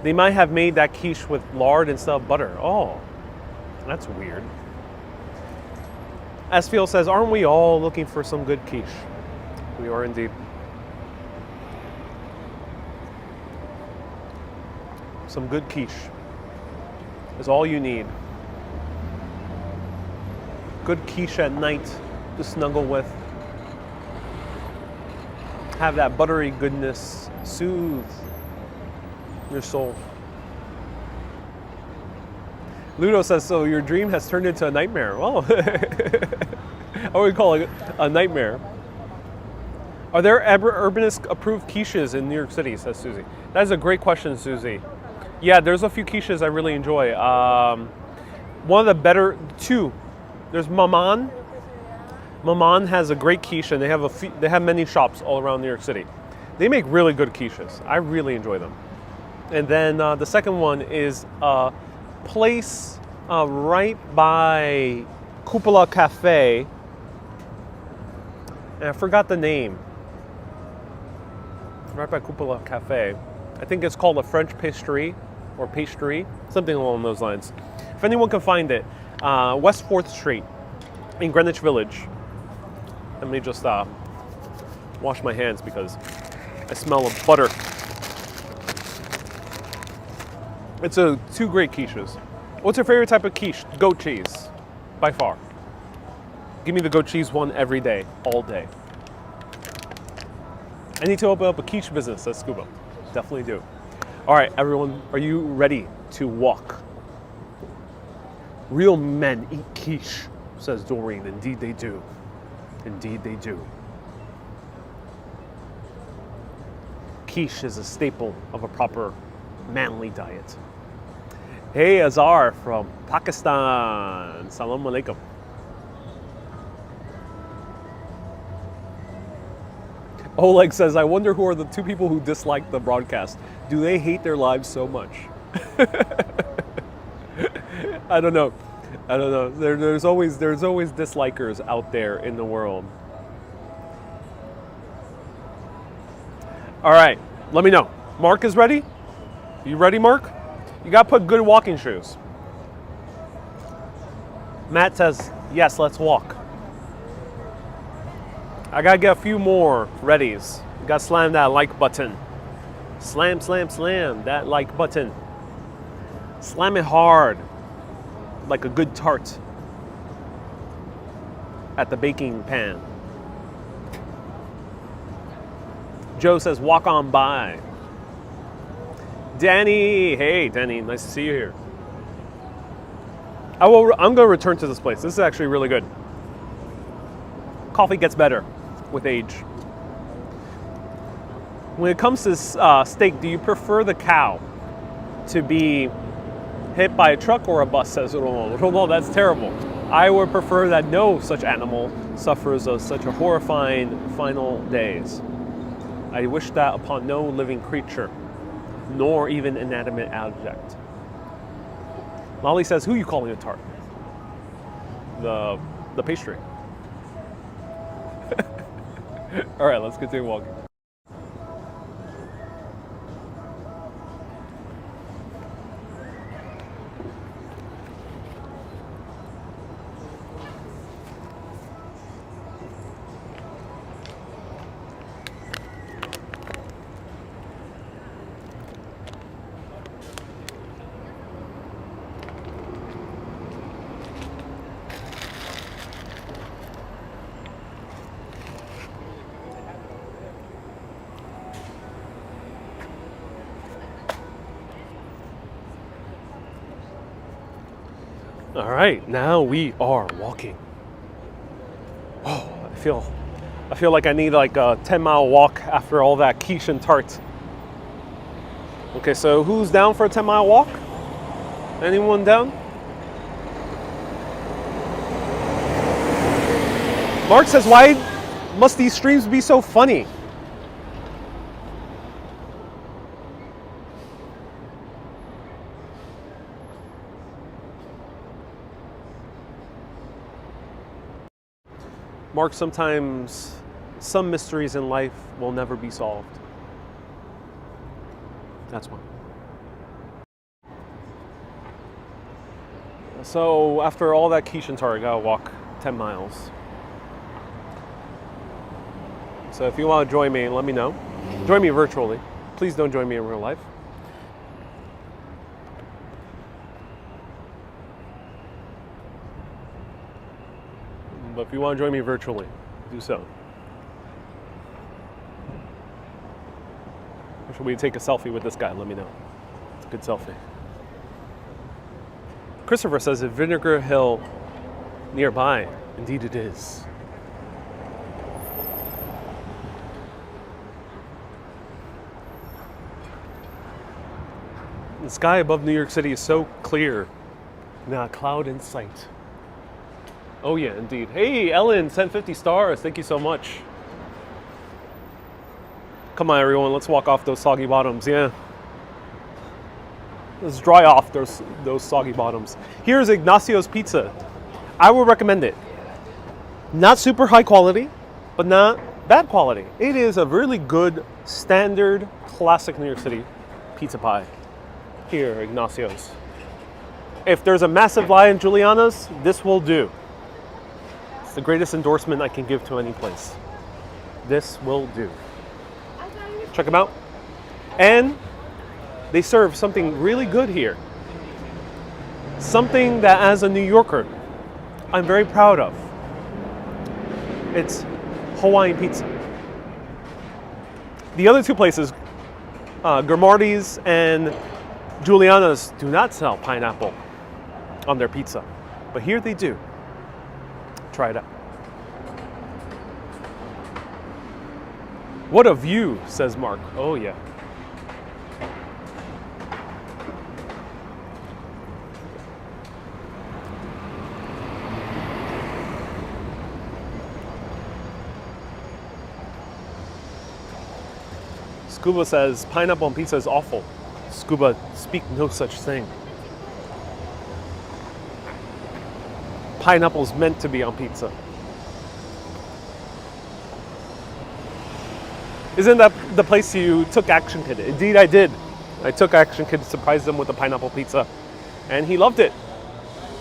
They might have made that quiche with lard instead of butter. Oh, that's weird. Asfiel says, aren't we all looking for some good quiche? We are indeed. Some good quiche is all you need. Good quiche at night to snuggle with. Have that buttery goodness soothe your soul. Ludo says, so your dream has turned into a nightmare. Well, I would call it a nightmare. Are there urbanist approved quiches in New York City, says Susie. That is a great question, Susie. Yeah, there's a few quiches I really enjoy. One of the better, two. There's Maman. Maman has a great quiche, and they have many shops all around New York City. They make really good quiches. I really enjoy them. And then the second one is a place right by Cupola Cafe. And I forgot the name. Right by Cupola Cafe. I think it's called a French pastry or pastry, something along those lines. If anyone can find it, West 4th Street in Greenwich Village. Let me just wash my hands because I smell of butter. It's two great quiches. What's your favorite type of quiche? Goat cheese, by far. Give me the goat cheese one every day, all day. I need to open up a quiche business, says Scuba. Definitely do. All right, everyone, are you ready to walk? Real men eat quiche, says Doreen. Indeed they do. Indeed they do. Quiche is a staple of a proper manly diet. Hey, Azhar from Pakistan. Salam alaikum. Oleg says, I wonder who are the two people who dislike the broadcast. Do they hate their lives so much? I don't know. There's always dislikers out there in the world. All right, let me know. Mark is ready? You ready, Mark? You got to put good walking shoes. Matt says, yes, let's walk. I got to get a few more readies. You got to slam that like button. Slam, slam, slam that like button. Slam it hard, like a good tart at the baking pan. Joe says, walk on by. Danny, hey Danny, nice to see you here. I'm going to return to this place. This is actually really good. Coffee gets better with age. When it comes to steak, do you prefer the cow to be hit by a truck or a bus, says Romo? Romo, that's terrible. I would prefer that no such animal suffers of such a horrifying final days. I wish that upon no living creature, nor even inanimate object. Molly says, who are you calling a tart? The pastry. All right, let's continue walking. All right, now we are walking. Oh, I feel like I need like a 10-mile walk after all that quiche and tart. Okay, so who's down for a 10-mile walk? Anyone down? Mark says, why must these streams be so funny? Mark, sometimes some mysteries in life will never be solved. That's one. So after all that quiche and tart, I gotta walk 10 miles. So if you want to join me, let me know. Join me virtually. Please don't join me in real life. But if you want to join me virtually, do so. Or should we take a selfie with this guy? Let me know. It's a good selfie. Christopher says, is Vinegar Hill nearby? Indeed it is. The sky above New York City is so clear. Not a cloud in sight. Oh yeah, indeed. Hey, Ellen, sent 50 stars. Thank you so much. Come on, everyone. Let's walk off those soggy bottoms. Yeah. Let's dry off those soggy bottoms. Here's Ignacio's Pizza. I would recommend it. Not super high quality, but not bad quality. It is a really good, standard, classic New York City pizza pie. Here, Ignacio's. If there's a massive lie in Giuliana's, this will do. It's the greatest endorsement I can give to any place. This will do. Check them out. And they serve something really good here. Something that, as a New Yorker, I'm very proud of. It's Hawaiian pizza. The other two places, Grimaldi's and Giuliana's, do not sell pineapple on their pizza. But here they do. Try it out. What a view, says Mark. Oh yeah. Scuba says pineapple on pizza is awful. Scuba, speak no such thing. Pineapple's meant to be on pizza. Isn't that the place you took Action Kid? Indeed, I did. I took Action Kid to surprise him with a pineapple pizza, and he loved it.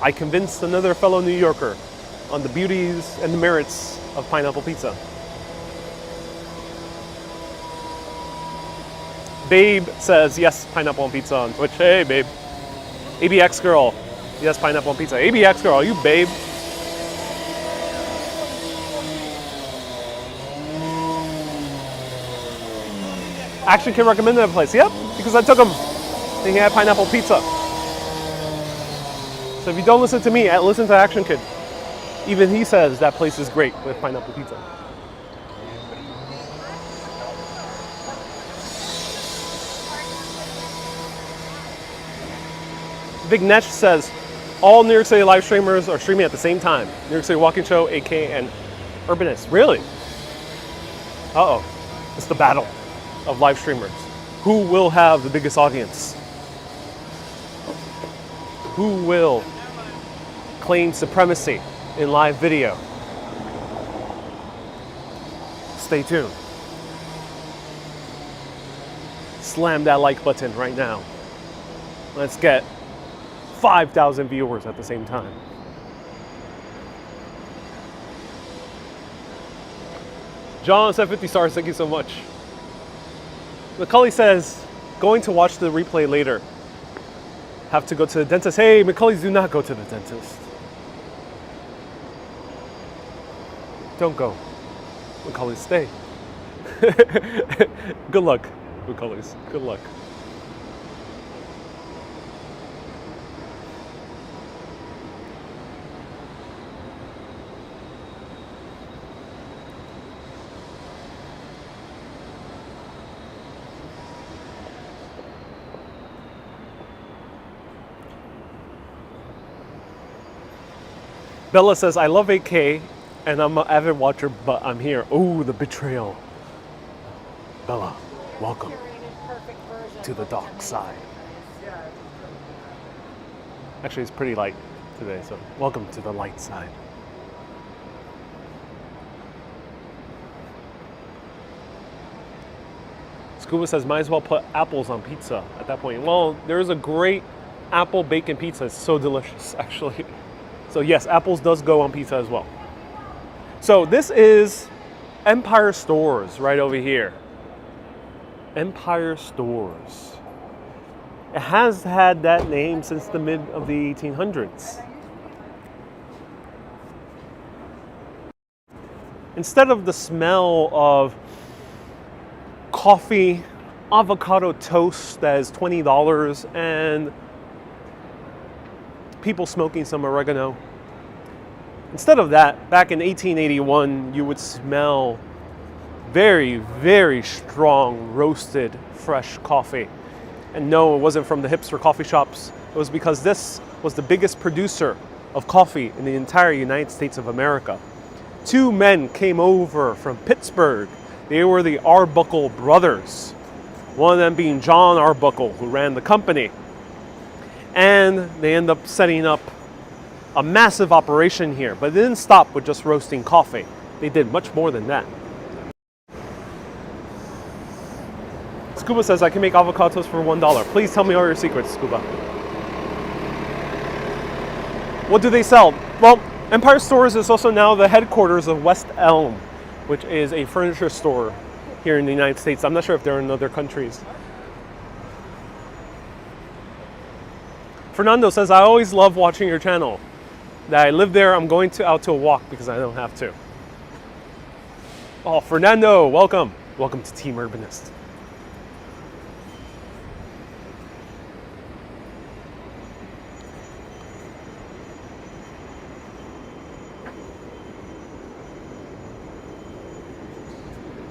I convinced another fellow New Yorker on the beauties and the merits of pineapple pizza. Babe says, yes, pineapple on pizza on Twitch. Hey, babe. ABX girl. Yes, pineapple on pizza. ABX girl, you babe. Action Kid recommended that place. Yep, because I took him and he had pineapple pizza. So if you don't listen to me, listen to Action Kid. Even he says that place is great with pineapple pizza. Big Nesh says, all New York City live streamers are streaming at the same time. New York City Walking Show, AK, and Urbanist. Really? Uh-oh. It's the battle of live streamers. Who will have the biggest audience? Who will claim supremacy in live video? Stay tuned. Slam that like button right now. Let's get 5,000 viewers at the same time. John said 50 stars, thank you so much. Macaulay says, going to watch the replay later. Have to go to the dentist. Hey, Macaulays, do not go to the dentist. Don't go. Macaulays, stay. Good luck, Macaulays. Good luck. Bella says, I love AK and I'm an avid watcher, but I'm here. Oh, the betrayal. Bella, welcome to the dark side. Actually, it's pretty light today, so welcome to the light side. Scuba says, might as well put apples on pizza at that point. Well, there's a great apple bacon pizza. It's so delicious, actually. So yes, apples does go on pizza as well. So this is Empire Stores right over here. Empire Stores. It has had that name since the mid of the 1800s. Instead of the smell of coffee, avocado toast that is $20 and people smoking some oregano, instead of that, back in 1881, you would smell very, very strong roasted fresh coffee. And no, it wasn't from the hipster coffee shops. It was because this was the biggest producer of coffee in the entire United States of America. Two men came over from Pittsburgh. They were the Arbuckle brothers. One of them being John Arbuckle, who ran the company. And they ended up setting up a massive operation here, but they didn't stop with just roasting coffee. They did much more than that. Scuba says, I can make avocado toast for $1. Please tell me all your secrets, Scuba. What do they sell? Well, Empire Stores is also now the headquarters of West Elm, which is a furniture store here in the United States. I'm not sure if they're in other countries. Fernando says, I always love watching your channel. That I live there, I'm going out to a walk because I don't have to. Oh, Fernando, welcome. Welcome to Team Urbanist.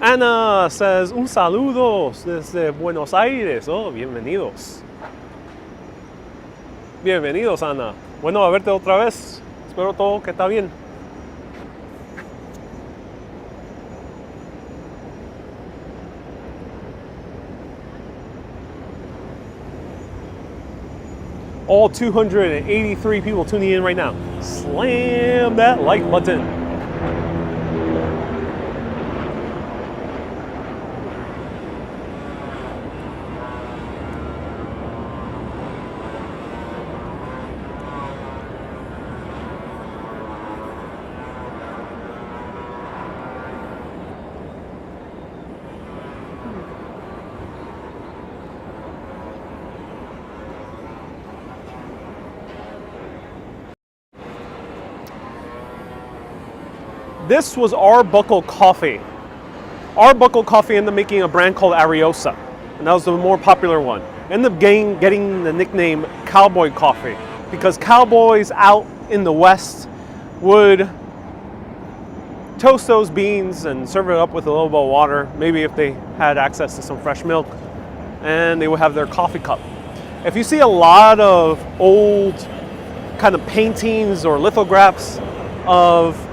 Ana says, un saludo desde Buenos Aires. Oh, bienvenidos. Bienvenidos, Ana. Bueno, a verte otra vez. Espero todo que está bien. All 283 people tuning in right now. Slam that like button. This was Arbuckle Coffee. Arbuckle Coffee ended up making a brand called Ariosa, and that was the more popular one. Ended up getting the nickname Cowboy Coffee because cowboys out in the West would toast those beans and serve it up with a little bit of water, maybe if they had access to some fresh milk, and they would have their coffee cup. If you see a lot of old kind of paintings or lithographs of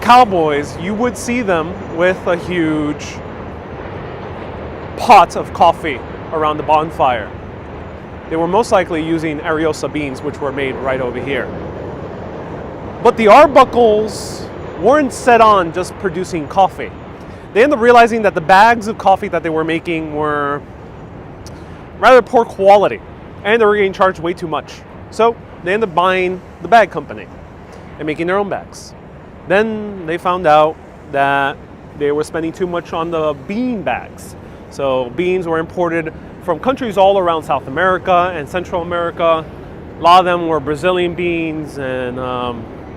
cowboys, you would see them with a huge pot of coffee around the bonfire. They were most likely using Ariosa beans, which were made right over here. But the Arbuckles weren't set on just producing coffee. They ended up realizing that the bags of coffee that they were making were rather poor quality, and they were getting charged way too much. So they ended up buying the bag company and making their own bags. Then they found out that they were spending too much on the bean bags. So beans were imported from countries all around South America and Central America. A lot of them were Brazilian beans and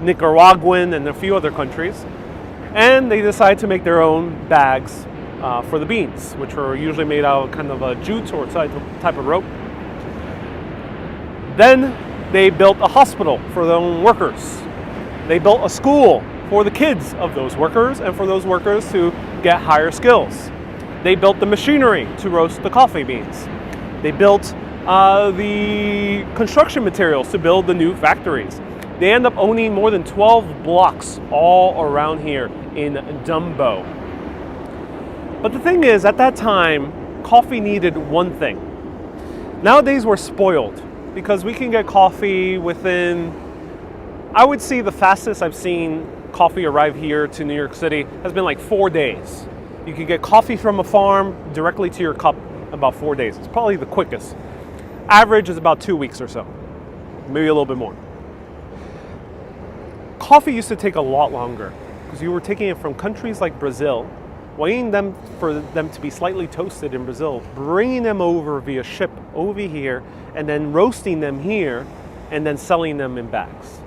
Nicaraguan and a few other countries. And they decided to make their own bags for the beans, which were usually made out of kind of a jute or type of rope. Then they built a hospital for their own workers. They built a school for the kids of those workers and for those workers to get higher skills. They built the machinery to roast the coffee beans. They built the construction materials to build the new factories. They end up owning more than 12 blocks all around here in DUMBO. But the thing is, at that time, coffee needed one thing. Nowadays we're spoiled because we can get coffee within, I would say the fastest I've seen coffee arrive here to New York City has been like 4 days. You can get coffee from a farm directly to your cup in about 4 days. It's probably the quickest. Average is about 2 weeks or so, maybe a little bit more. Coffee used to take a lot longer because you were taking it from countries like Brazil, waiting for them to be slightly toasted in Brazil, bringing them over via ship over here, and then roasting them here, and then selling them in bags.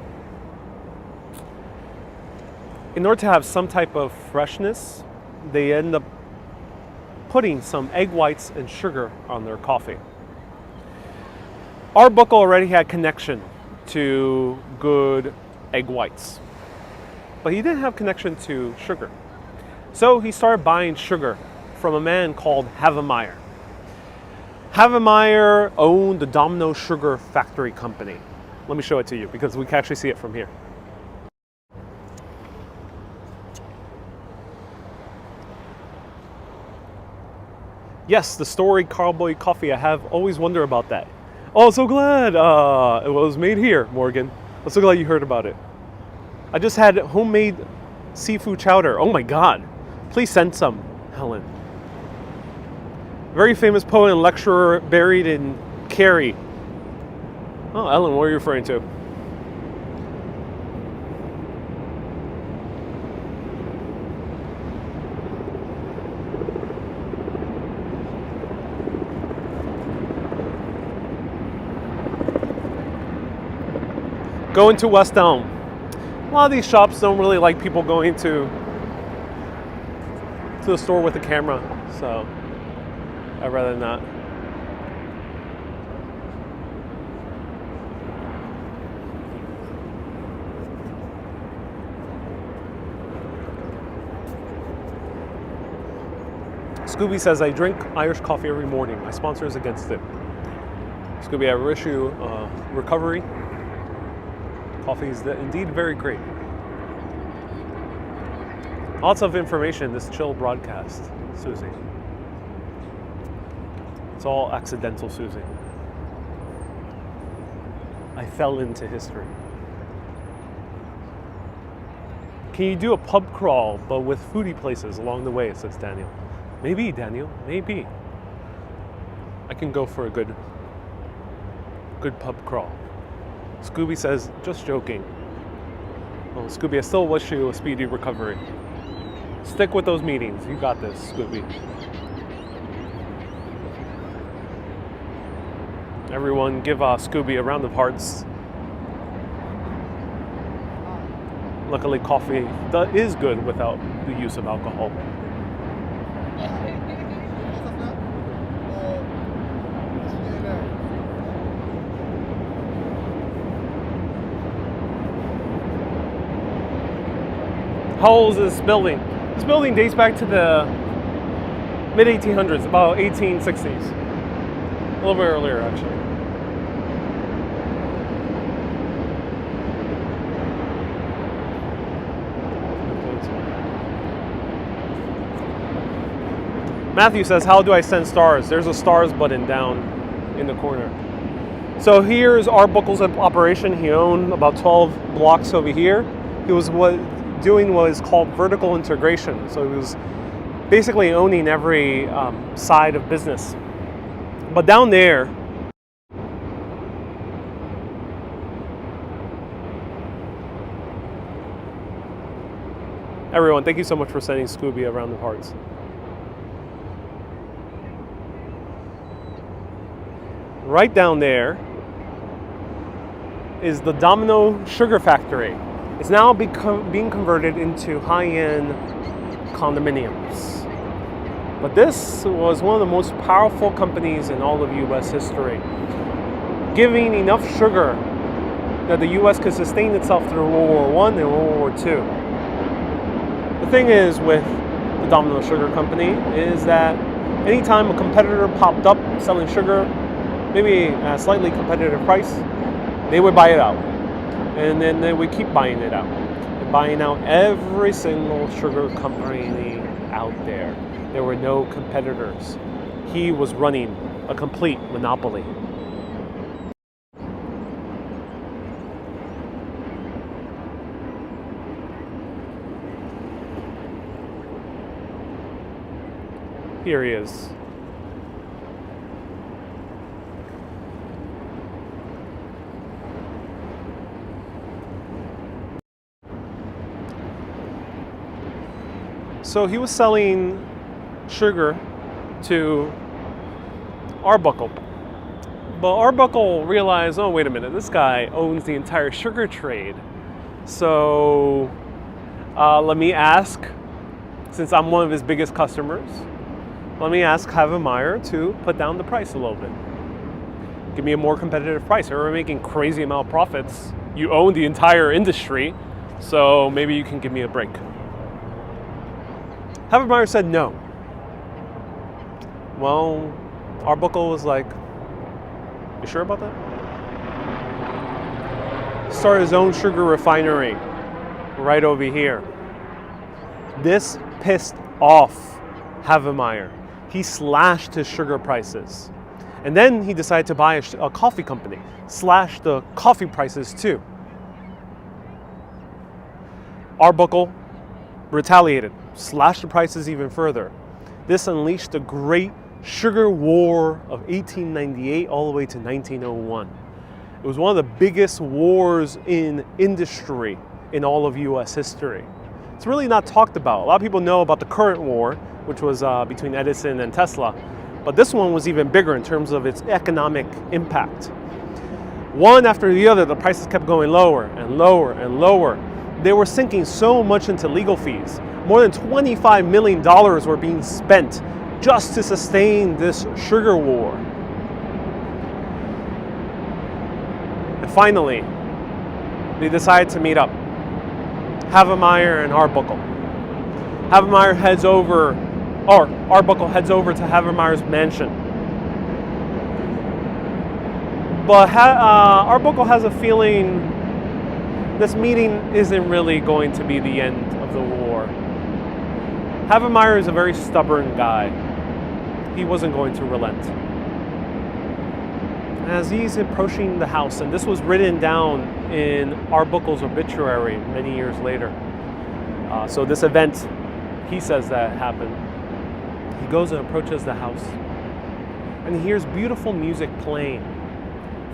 In order to have some type of freshness, they end up putting some egg whites and sugar on their coffee. Arbuckle already had connection to good egg whites, but he didn't have connection to sugar. So he started buying sugar from a man called Havemeyer. Havemeyer owned the Domino Sugar Factory Company. Let me show it to you because we can actually see it from here. Yes, the story Cowboy Coffee. I have always wondered about that. Oh, so glad it was made here, Morgan. I'm so glad you heard about it. I just had homemade seafood chowder. Oh my God. Please send some, Helen. Very famous poet and lecturer buried in Cary. Oh, Ellen, what are you referring to? Going to West Elm. A lot of these shops don't really like people going to the store with a camera, so I'd rather not. Scooby says, I drink Irish coffee every morning. My sponsor is against it. Scooby, I wish you recovery. Coffee is indeed very great. Lots of information in this chill broadcast, Susie. It's all accidental, Susie. I fell into history. Can you do a pub crawl, but with foodie places along the way, says Daniel. Maybe, Daniel, maybe. I can go for a good pub crawl. Scooby says, just joking. Oh, Scooby, I still wish you a speedy recovery. Stick with those meetings. You got this, Scooby. Everyone give Scooby a round of hearts. Luckily, coffee is good without the use of alcohol. How old is this building? This building dates back to the mid-1800s, about 1860s. A little bit earlier, actually. Matthew says, how do I send stars? There's a stars button down in the corner. So here's Arbuckle's operation. He owned about 12 blocks over here. He was doing what is called vertical integration. So he was basically owning every side of business. But down there, everyone, thank you so much for sending Scooby a round of hearts. Right down there is the Domino Sugar Factory. It's now being converted into high-end condominiums. But this was one of the most powerful companies in all of U.S. history, giving enough sugar that the U.S. could sustain itself through World War I and World War II. The thing is with the Domino Sugar Company is that anytime a competitor popped up selling sugar, maybe at a slightly competitive price, they would buy it out. And then they would keep buying it out. And buying out every single sugar company out there. There were no competitors. He was running a complete monopoly. Here he is. So he was selling sugar to Arbuckle. But Arbuckle realized, oh, wait a minute, this guy owns the entire sugar trade. So let me ask, since I'm one of his biggest customers, let me ask Havemeyer to put down the price a little bit. Give me a more competitive price. We're making crazy amount of profits. You own the entire industry, so maybe you can give me a break. Havemeyer said no. Well, Arbuckle was like, you sure about that? Started his own sugar refinery right over here. This pissed off Havemeyer. He slashed his sugar prices. And then he decided to buy a coffee company, slashed the coffee prices too. Arbuckle retaliated, slashed the prices even further. This unleashed the great sugar war of 1898 all the way to 1901. It was one of the biggest wars in industry in all of US history. It's really not talked about. A lot of people know about the current war, which was between Edison and Tesla, but this one was even bigger in terms of its economic impact. One after the other, the prices kept going lower and lower and lower. They were sinking so much into legal fees. More than $25 million were being spent just to sustain this sugar war. And finally, they decided to meet up. Havemeyer and Arbuckle. Havemeyer heads over, or Arbuckle heads over to Havemeyer's mansion. But Arbuckle has a feeling this meeting isn't really going to be the end of the war. Havemeyer is a very stubborn guy. He wasn't going to relent. As he's approaching the house, and this was written down in Arbuckle's obituary many years later. So this event, he says that happened. He goes and approaches the house, and he hears beautiful music playing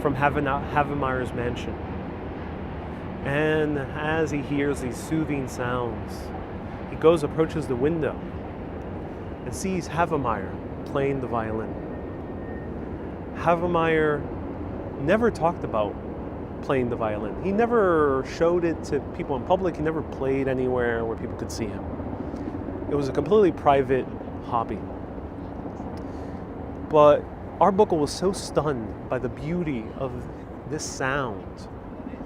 from Havemeyer's mansion. And as he hears these soothing sounds, he goes, approaches the window, and sees Havemeyer playing the violin. Havemeyer never talked about playing the violin. He never showed it to people in public. He never played anywhere where people could see him. It was a completely private hobby. But Arbuckle was so stunned by the beauty of this sound.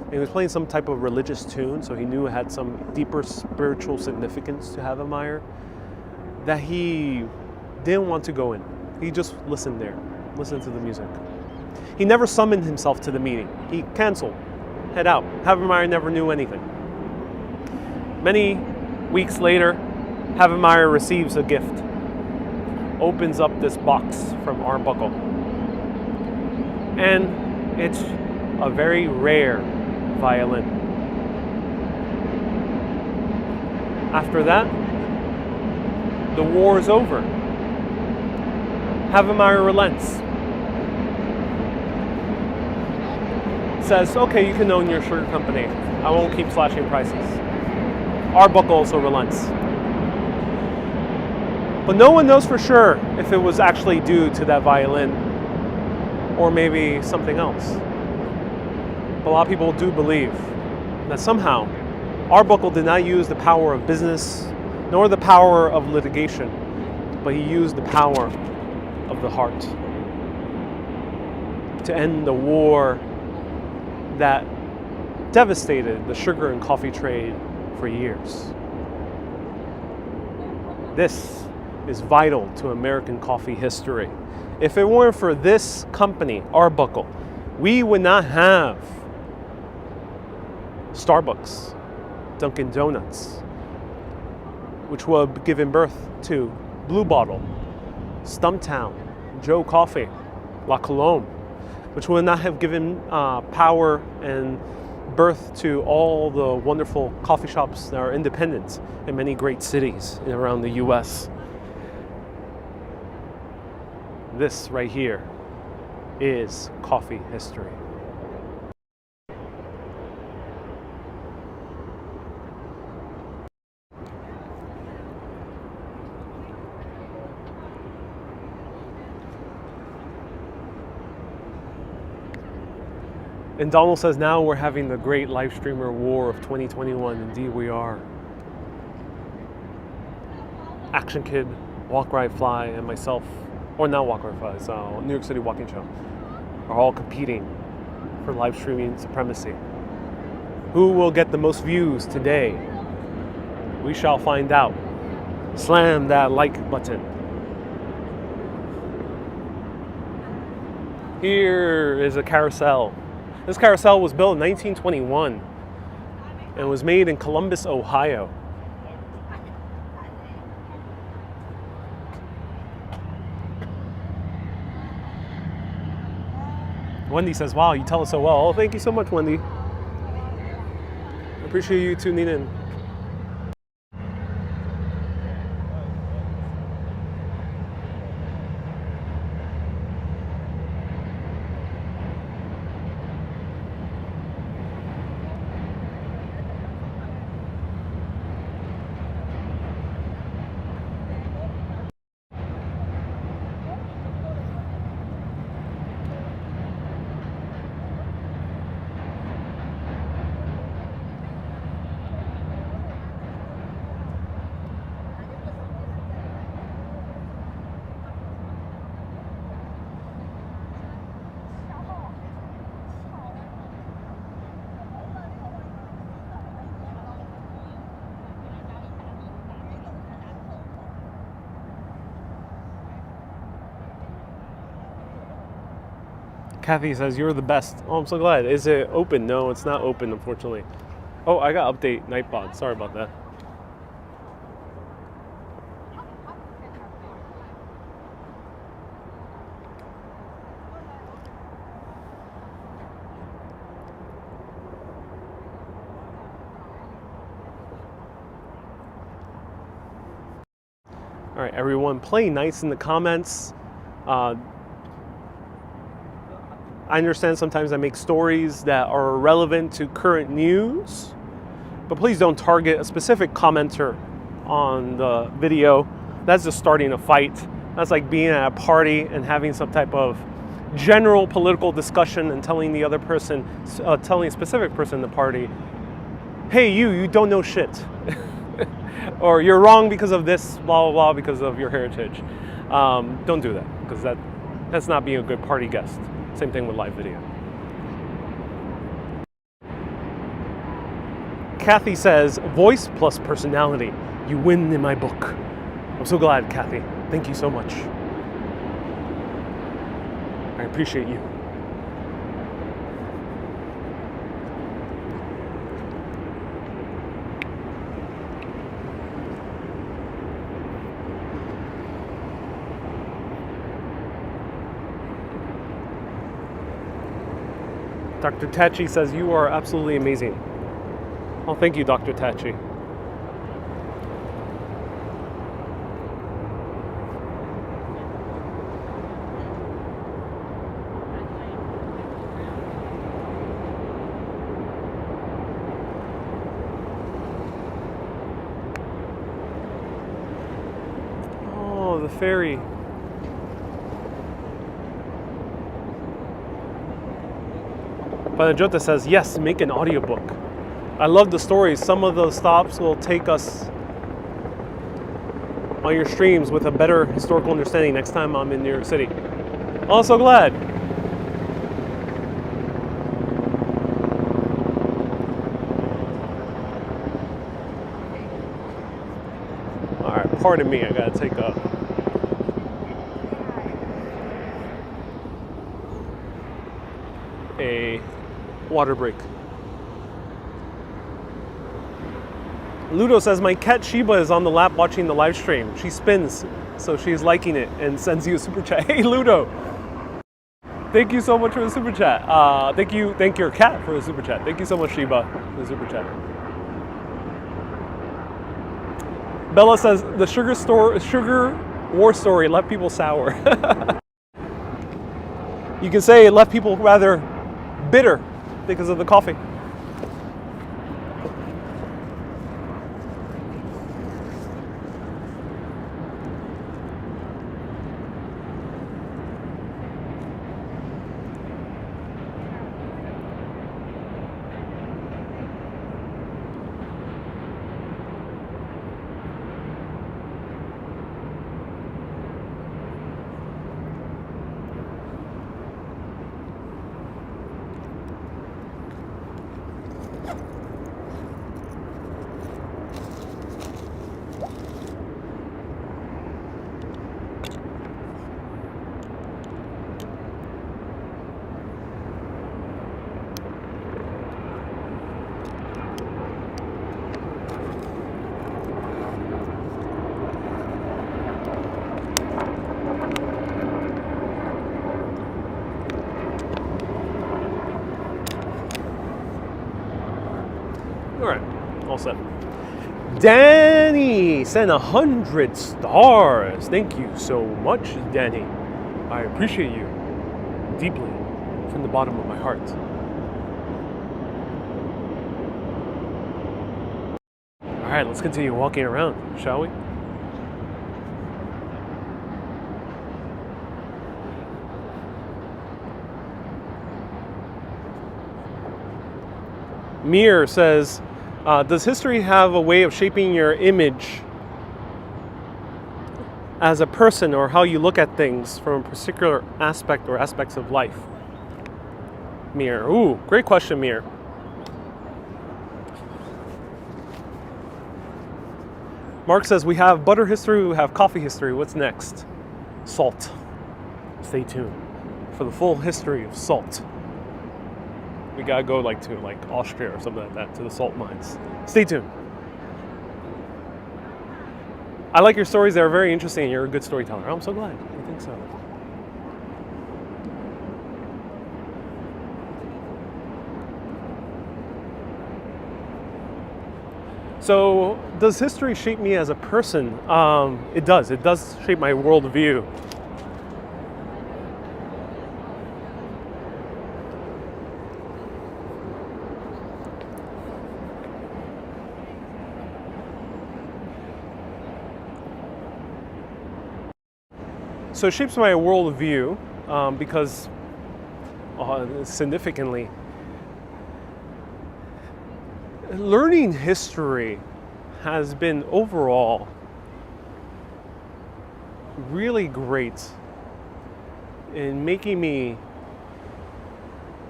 And he was playing some type of religious tune, so he knew it had some deeper spiritual significance to Havemeyer, that he didn't want to go in. He just listened there, listened to the music. He never summoned himself to the meeting. He canceled, head out. Havemeyer never knew anything. Many weeks later, Havemeyer receives a gift, opens up this box from Arbuckle, and it's a very rare violin. After that, the war is over. Havemeyer relents. Says, okay, you can own your sugar company. I won't keep slashing prices. Arbuckle also relents. But no one knows for sure if it was actually due to that violin or maybe something else. But a lot of people do believe that somehow Arbuckle did not use the power of business nor the power of litigation, but he used the power of the heart to end the war that devastated the sugar and coffee trade for years. This is vital to American coffee history. If it weren't for this company, Arbuckle, we would not have Starbucks, Dunkin' Donuts, which will have given birth to Blue Bottle, Stumptown, Joe Coffee, La Colombe, which would not have given power and birth to all the wonderful coffee shops that are independent in many great cities around the US. This right here is coffee history. And Donald says, now we're having the great live streamer war of 2021. Indeed we are. Action Kid, Walk Ride Fly, and myself, or not Walk Ride Fly, so New York City Walking Show, are all competing for live streaming supremacy. Who will get the most views today? We shall find out. Slam that like button. Here is a carousel. This carousel was built in 1921 and was made in Columbus, Ohio. Wendy says, wow, you tell us so well. Oh, thank you so much, Wendy. I appreciate you tuning in. Kathy says, you're the best. Oh, I'm so glad. Is it open? No, it's not open, unfortunately. Oh, I got update Nightbot. Sorry about that. All right, everyone, play nice in the comments. I understand sometimes I make stories that are relevant to current news, but please don't target a specific commenter on the video. That's just starting a fight. That's like being at a party and having some type of general political discussion and telling the other person, telling a specific person in the party, hey, you don't know shit. Or you're wrong because of this, blah, blah, blah, because of your heritage. Don't do that, because that's not being a good party guest. Same thing with live video. Kathy says, voice plus personality. You win in my book. I'm so glad, Kathy. Thank you so much. I appreciate you. Dr. Tachi says, you are absolutely amazing. Oh, thank you, Dr. Tachi. Oh, the ferry. But Jota says, yes, make an audiobook. I love the stories. Some of those stops will take us on your streams with a better historical understanding next time I'm in New York City. Oh, so glad. All right, pardon me. I gotta take a water break. Ludo says, my cat Sheba is on the lap watching the live stream. She spins, so she's liking it and sends you a super chat. Hey, Ludo. Thank you so much for the super chat. Thank your cat for the super chat. Thank you so much, Sheba, for the super chat. Bella says, the sugar war story left people sour. You can say it left people rather bitter because of the coffee. All right, all set. Danny sent 100 stars. Thank you so much, Danny. I appreciate you deeply from the bottom of my heart. All right, let's continue walking around, shall we? Mir says, does history have a way of shaping your image as a person or how you look at things from a particular aspect or aspects of life? Mir, ooh, great question, Mir. Mark says, we have butter history, we have coffee history. What's next? Salt. Stay tuned for the full history of salt. We gotta go to Austria or something like that, to the salt mines. Stay tuned. I like your stories. They're very interesting and you're a good storyteller. I'm so glad you think so. So, does history shape me as a person? It does. It does shape my worldview. So it shapes my worldview because significantly, learning history has been overall really great in making me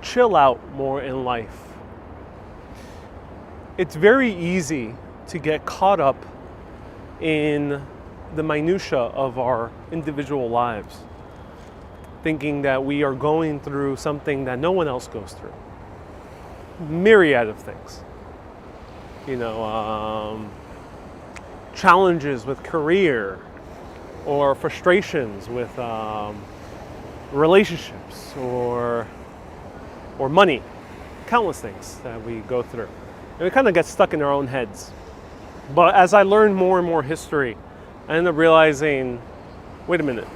chill out more in life. It's very easy to get caught up in the minutia of our individual lives, thinking that we are going through something that no one else goes through. Myriad of things. Challenges with career or frustrations with relationships or money. Countless things that we go through. And we kind of get stuck in our own heads. But as I learn more and more history, I end up realizing, wait a minute,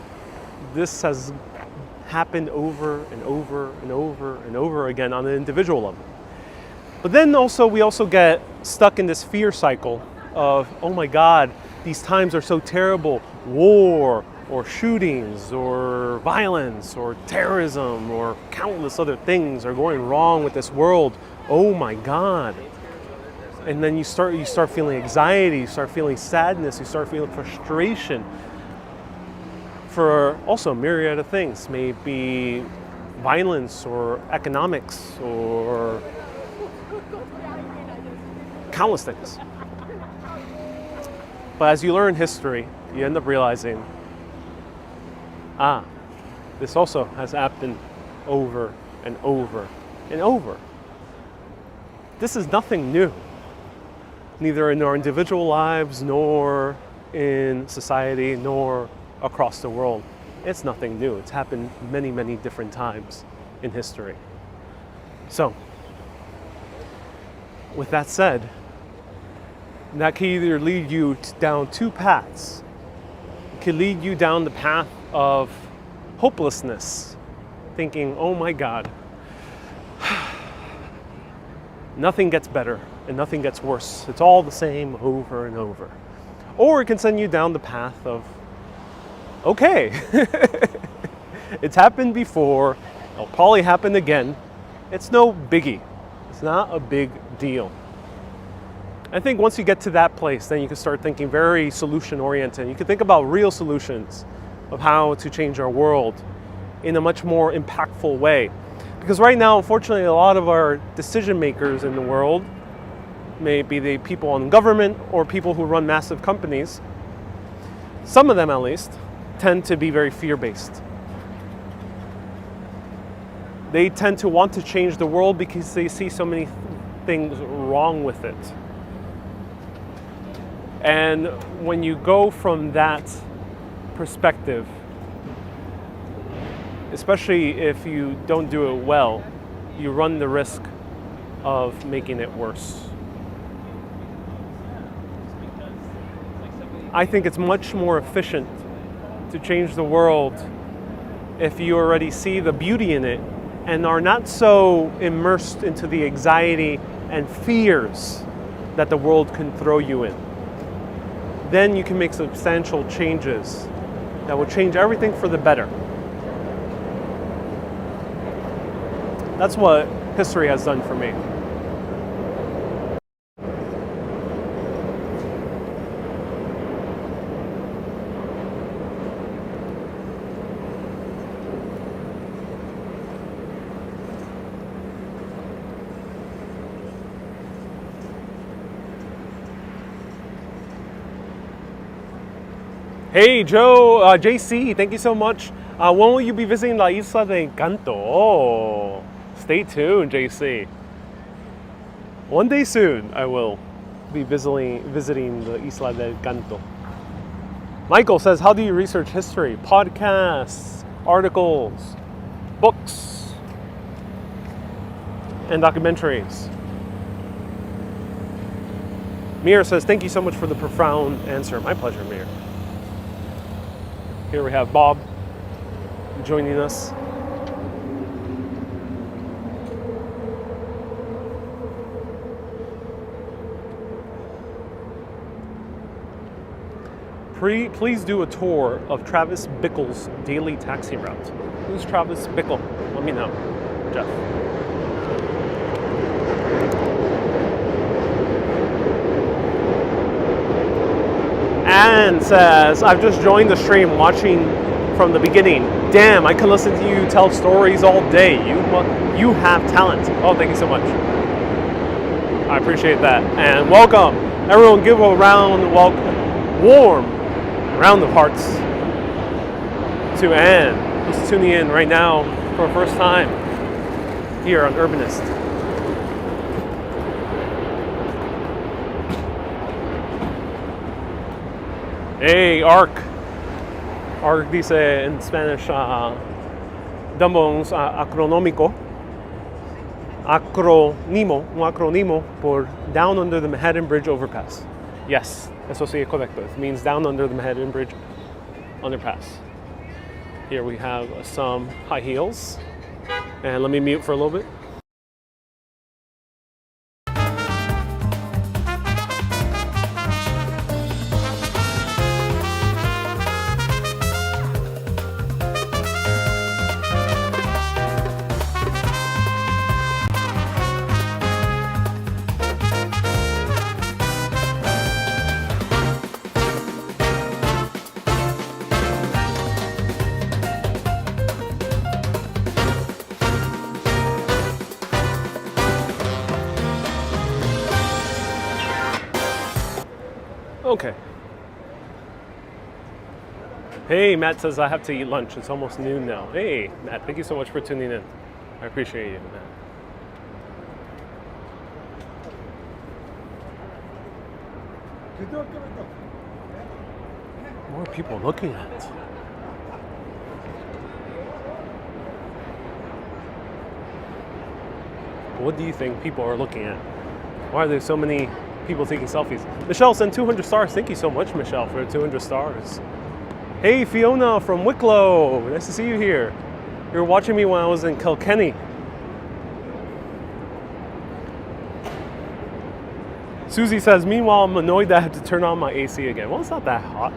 this has happened over and over and over and over again on an individual level. But then we also get stuck in this fear cycle of, oh my God, these times are so terrible. War or shootings or violence or terrorism or countless other things are going wrong with this world. Oh my God. And then you start feeling anxiety, you start feeling sadness, you start feeling frustration for also a myriad of things, maybe violence or economics or countless things. But as you learn history, you end up realizing, this also has happened over and over and over. This is nothing new. neither in our individual lives, nor in society, nor across the world. It's nothing new. It's happened many, many different times in history. So, with that said, that can either lead you down two paths. It can lead you down the path of hopelessness, thinking, oh my God, nothing gets better and nothing gets worse. It's all the same over and over. Or it can send you down the path of, okay, it's happened before, it'll probably happen again. It's no biggie. It's not a big deal. I think once you get to that place, then you can start thinking very solution-oriented. You can think about real solutions of how to change our world in a much more impactful way. Because right now, unfortunately, a lot of our decision makers in the world, maybe the people in government or people who run massive companies, some of them at least, tend to be very fear-based. They tend to want to change the world because they see so many things wrong with it. And when you go from that perspective, especially if you don't do it well, you run the risk of making it worse. I think it's much more efficient to change the world if you already see the beauty in it and are not so immersed into the anxiety and fears that the world can throw you in. Then you can make substantial changes that will change everything for the better. That's what history has done for me. Hey Joe, JC, thank you so much. When will you be visiting La Isla de Encanto? Oh, stay tuned, JC. One day soon, I will be visiting the Isla de Encanto. Michael says, how do you research history? Podcasts, articles, books, and documentaries. Mir says, thank you so much for the profound answer. My pleasure, Mir. Here we have Bob joining us. Please do a tour of Travis Bickle's daily taxi route. Who's Travis Bickle? Let me know, Jeff. Anne says, I've just joined the stream watching from the beginning. Damn, I can listen to you tell stories all day. You have talent. Oh, thank you so much. I appreciate that. And welcome. Everyone give a warm round of hearts to Anne, who's tuning in right now for the first time here on Urbanist. Hey, Ark dice in Spanish, DUMBO es acronómico. Un acrónimo por Down Under the Manhattan Bridge Overpass. Yes, eso sí es correcto. It means Down Under the Manhattan Bridge Underpass. Here we have some high heels. And let me mute for a little bit. Okay. Hey, Matt says I have to eat lunch. It's almost noon now. Hey, Matt, thank you so much for tuning in. I appreciate you, Matt. More people looking at it. What do you think people are looking at? Why are there so many people taking selfies? Michelle sent 200 stars. Thank you so much, Michelle, for 200 stars. Hey, Fiona from Wicklow. Nice to see you here. You were watching me when I was in Kilkenny. Susie says, meanwhile, I'm annoyed that I had to turn on my AC again. Well, it's not that hot.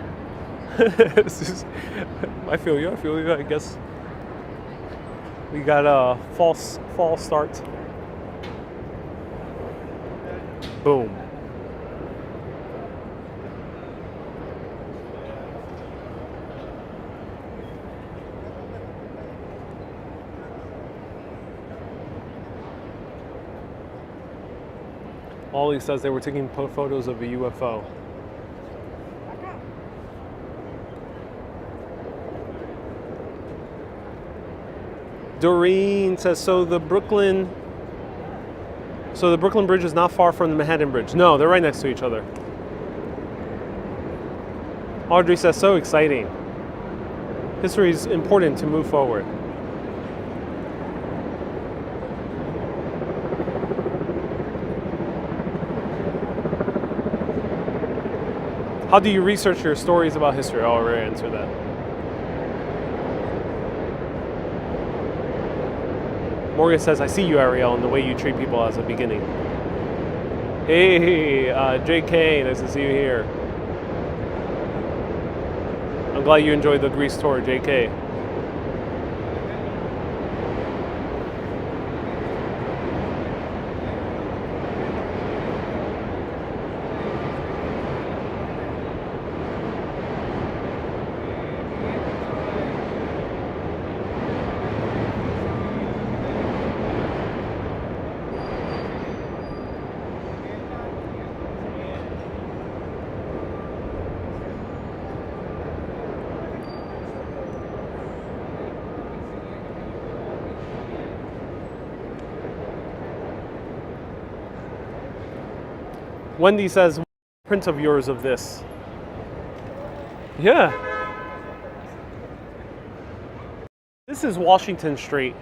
I feel you, I guess. We got a fall start. Boom. Ollie says they were taking photos of a UFO. Doreen says, so the Brooklyn Bridge is not far from the Manhattan Bridge. No, they're right next to each other. Audrey says, so exciting. History is important to move forward. How do you research your stories about history? I'll already answer that. Morgan says, I see you, Ariel, in the way you treat people as a beginning. Hey, JK, nice to see you here. I'm glad you enjoyed the Greece tour, JK. Wendy says, print of yours of this. Yeah. This is Washington Street.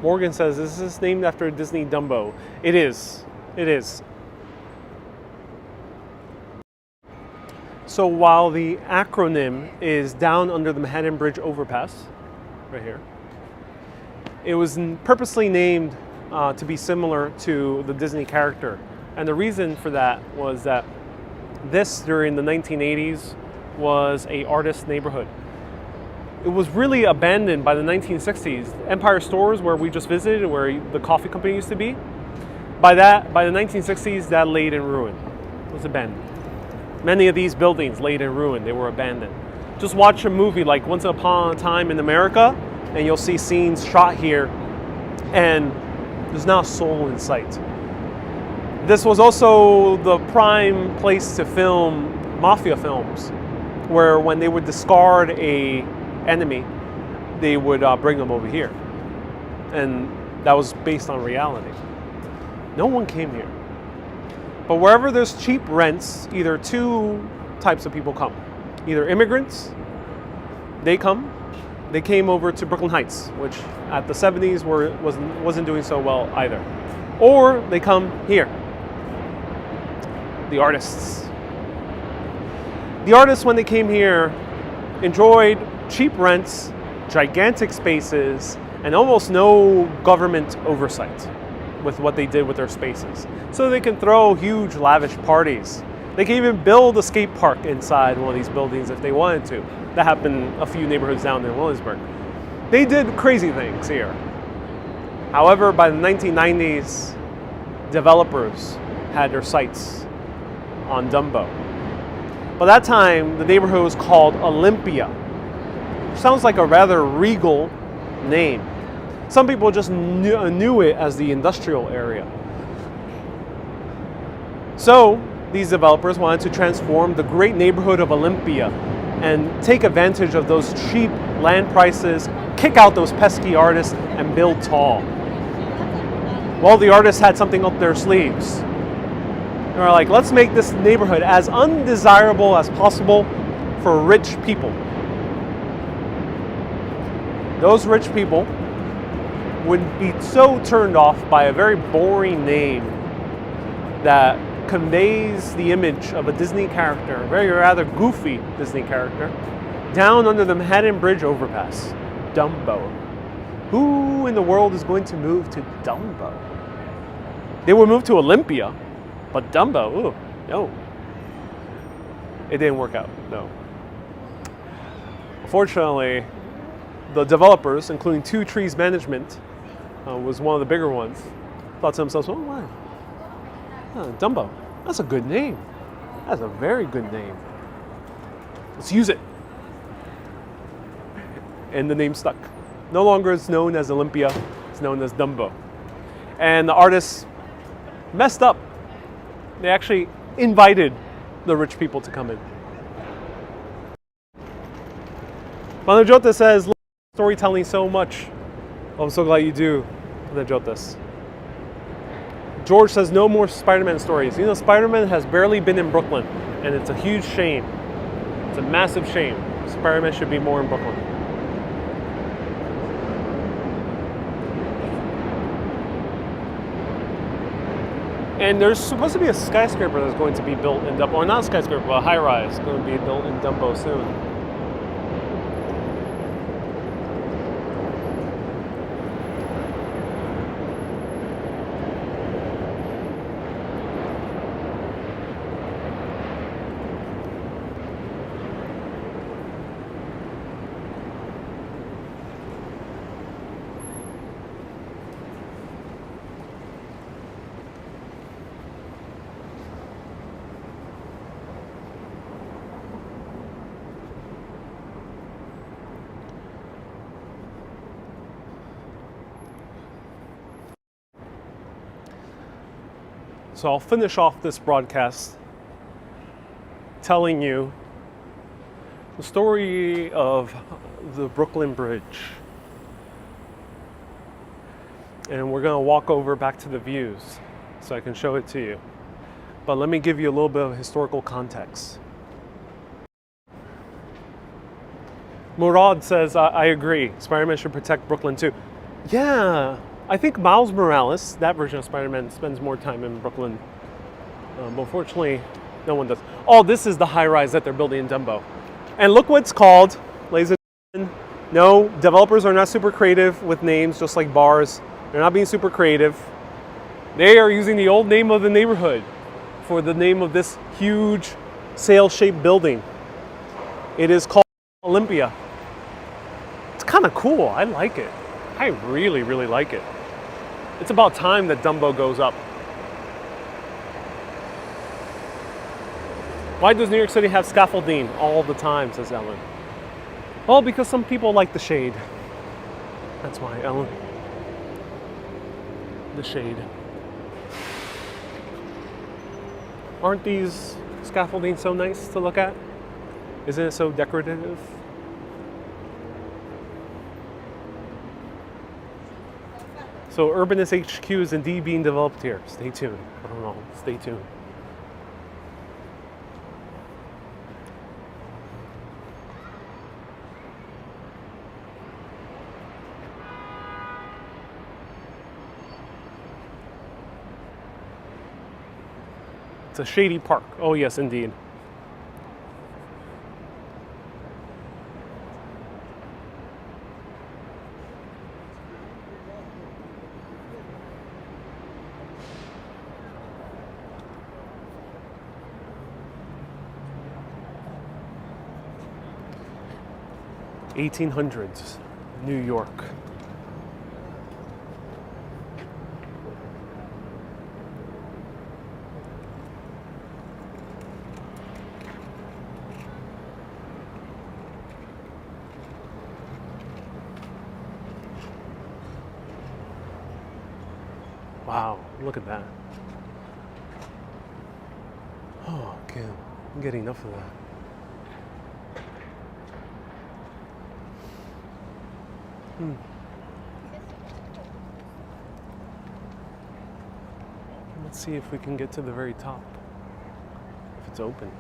Morgan says, is this named after Disney Dumbo? It is. It is. So while the acronym is down under the Manhattan Bridge overpass, right here, it was purposely named to be similar to the Disney character. And the reason for that was that this, during the 1980s, was an artist neighborhood. It was really abandoned by the 1960s. Empire Stores, where we just visited, where the coffee company used to be, by the 1960s, that laid in ruin. It was abandoned. Many of these buildings laid in ruin. They were abandoned. Just watch a movie like Once Upon a Time in America, and you'll see scenes shot here, and there's not a soul in sight. This was also the prime place to film mafia films, where when they would discard a enemy, they would bring them over here. And that was based on reality. No one came here. But wherever there's cheap rents, either two types of people come. Either immigrants, they came over to Brooklyn Heights, which at the 70s wasn't doing so well either. Or they come here, the artists. The artists, when they came here, enjoyed cheap rents, gigantic spaces, and almost no government oversight with what they did with their spaces. So they can throw huge, lavish parties. They can even build a skate park inside one of these buildings if they wanted to. That happened a few neighborhoods down in Williamsburg. They did crazy things here. However, by the 1990s, developers had their sights on Dumbo. By that time, the neighborhood was called Olympia. Sounds like a rather regal name. Some people just knew it as the industrial area. So these developers wanted to transform the great neighborhood of Olympia and take advantage of those cheap land prices, kick out those pesky artists, and build tall. Well, the artists had something up their sleeves. They were like, let's make this neighborhood as undesirable as possible for rich people. Those rich people would be so turned off by a very boring name that conveys the image of a Disney character, a very rather goofy Disney character, down under the Manhattan Bridge overpass, Dumbo. Who in the world is going to move to Dumbo? They would move to Olympia, but Dumbo, ooh, no. It didn't work out, no. Fortunately, the developers, including Two Trees Management, was one of the bigger ones, thought to themselves, oh wow, Dumbo, that's a good name. That's a very good name. Let's use it. And the name stuck. No longer is known as Olympia, it's known as Dumbo. And the artists messed up. They actually invited the rich people to come in. Panajotas says, love storytelling so much. Oh, I'm so glad you do, Panajotas. George says, no more Spider-Man stories. You know, Spider-Man has barely been in Brooklyn, and it's a huge shame. It's a massive shame. Spider-Man should be more in Brooklyn. And there's supposed to be a skyscraper that's going to be built in Dumbo, or not a skyscraper, but a high-rise going to be built in Dumbo soon. So I'll finish off this broadcast telling you the story of the Brooklyn Bridge. And we're going to walk over back to the views so I can show it to you. But let me give you a little bit of historical context. Murad says, I agree. Spider-Man should protect Brooklyn too. Yeah. I think Miles Morales, that version of Spider-Man, spends more time in Brooklyn. But unfortunately, no one does. Oh, this is the high-rise that they're building in Dumbo. And look what it's called, ladies and gentlemen. No, developers are not super creative with names, just like bars. They're not being super creative. They are using the old name of the neighborhood for the name of this huge sail-shaped building. It is called Olympia. It's kind of cool. I like it. I really, really like it. It's about time that Dumbo goes up. Why does New York City have scaffolding all the time, says Ellen? Well, because some people like the shade. That's why, Ellen. The shade. Aren't these scaffolding so nice to look at? Isn't it so decorative? So Urbanist HQ is indeed being developed here. Stay tuned. I don't know. Stay tuned. It's a shady park. Oh yes, indeed. (1800s) New York. Wow, look at that. Oh, I can't get enough of that. Let's see if we can get to the very top. If it's open.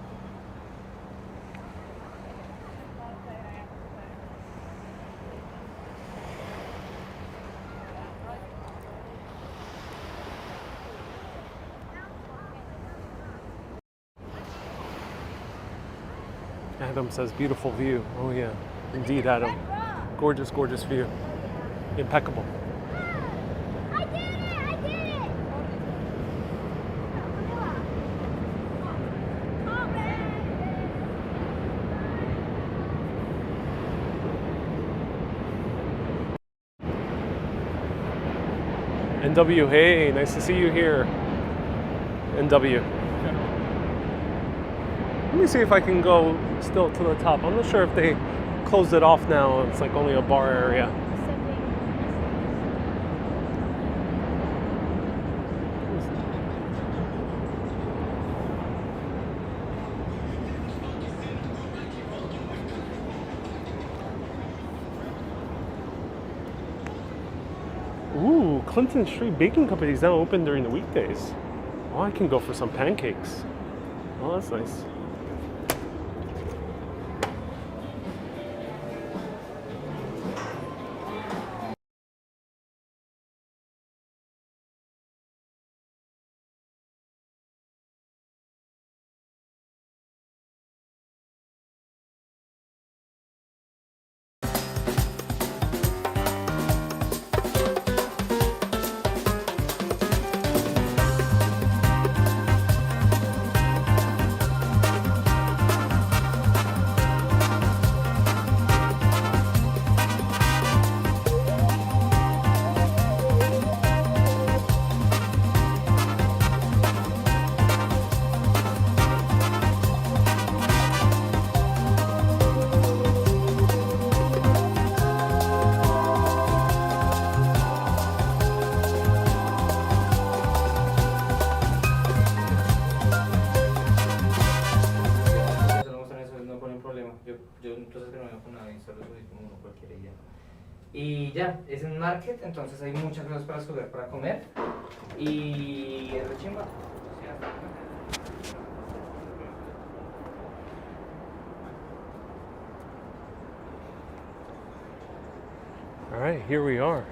Adam says beautiful view. Oh yeah, indeed, Adam. Gorgeous, gorgeous view. Impeccable. I did it! I did it! Oh, man. NW, hey, nice to see you here. NW. Let me see if I can go still to the top. I'm not sure if they closed it off now. It's like only a bar area. Ooh, Clinton Street Baking Company is now open during the weekdays. Oh, I can go for some pancakes. Oh, that's nice. Y ya, es un market, entonces hay muchas cosas para escoger para comer. Y es rechimba. All right, here we are.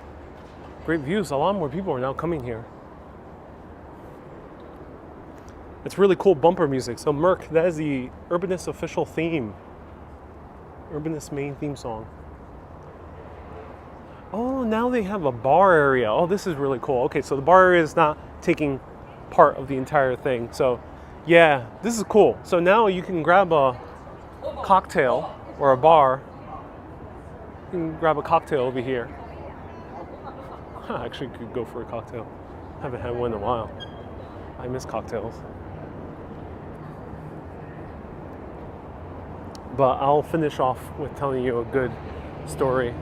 Great views. A lot more people are now coming here. It's really cool bumper music. So Merc, that is the Urbanist official theme. Urbanist main theme song. Oh, now they have a bar area. Oh, this is really cool. Okay, so the bar area is not taking part of the entire thing. So yeah, this is cool. So now you can grab a cocktail or a bar. You can grab a cocktail over here. I actually could go for a cocktail. Haven't had one in a while. I miss cocktails. But I'll finish off with telling you a good story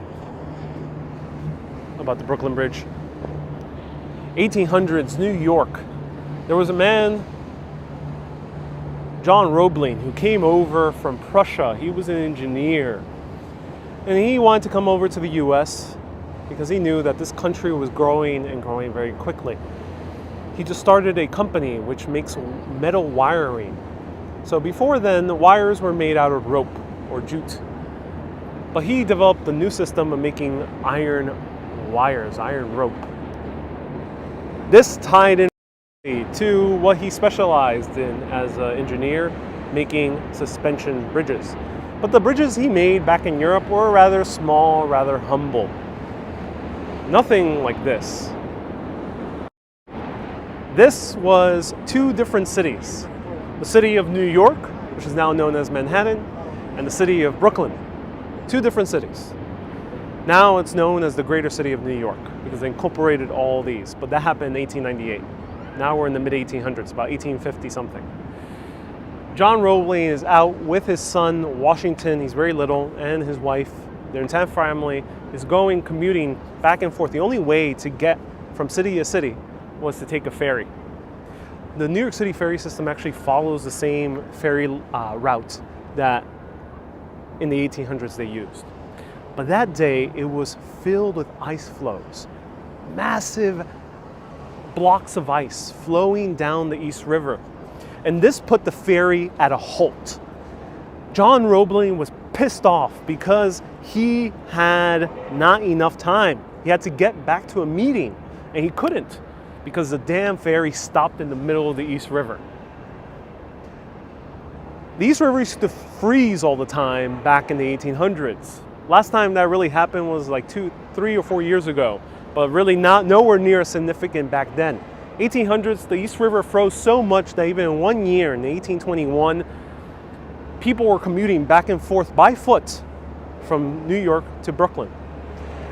about the Brooklyn Bridge. 1800s, New York. There was a man, John Roebling, who came over from Prussia. He was an engineer. And he wanted to come over to the US because he knew that this country was growing and growing very quickly. He just started a company which makes metal wiring. So before then, the wires were made out of rope or jute. But he developed a new system of making iron wires, iron rope. This tied in to what he specialized in as an engineer, making suspension bridges. But the bridges he made back in Europe were rather small, rather humble. Nothing like this. This was two different cities. The city of New York, which is now known as Manhattan, and the city of Brooklyn. Two different cities. Now it's known as the greater city of New York because they incorporated all these, but that happened in 1898. Now we're in the mid-1800s, about 1850 something. John Roebling is out with his son, Washington. He's very little, and his wife. Their entire family is going, commuting back and forth. The only way to get from city to city was to take a ferry. The New York City ferry system actually follows the same ferry route that in the 1800s they used. But that day, it was filled with ice floes. Massive blocks of ice flowing down the East River. And this put the ferry at a halt. John Roebling was pissed off because he had not enough time. He had to get back to a meeting, and he couldn't because the damn ferry stopped in the middle of the East River. The East River used to freeze all the time back in the 1800s. Last time that really happened was like 3 or 4 years ago, but really nowhere near as significant back then. 1800s, the East River froze so much that even in 1 year, in 1821, people were commuting back and forth by foot from New York to Brooklyn.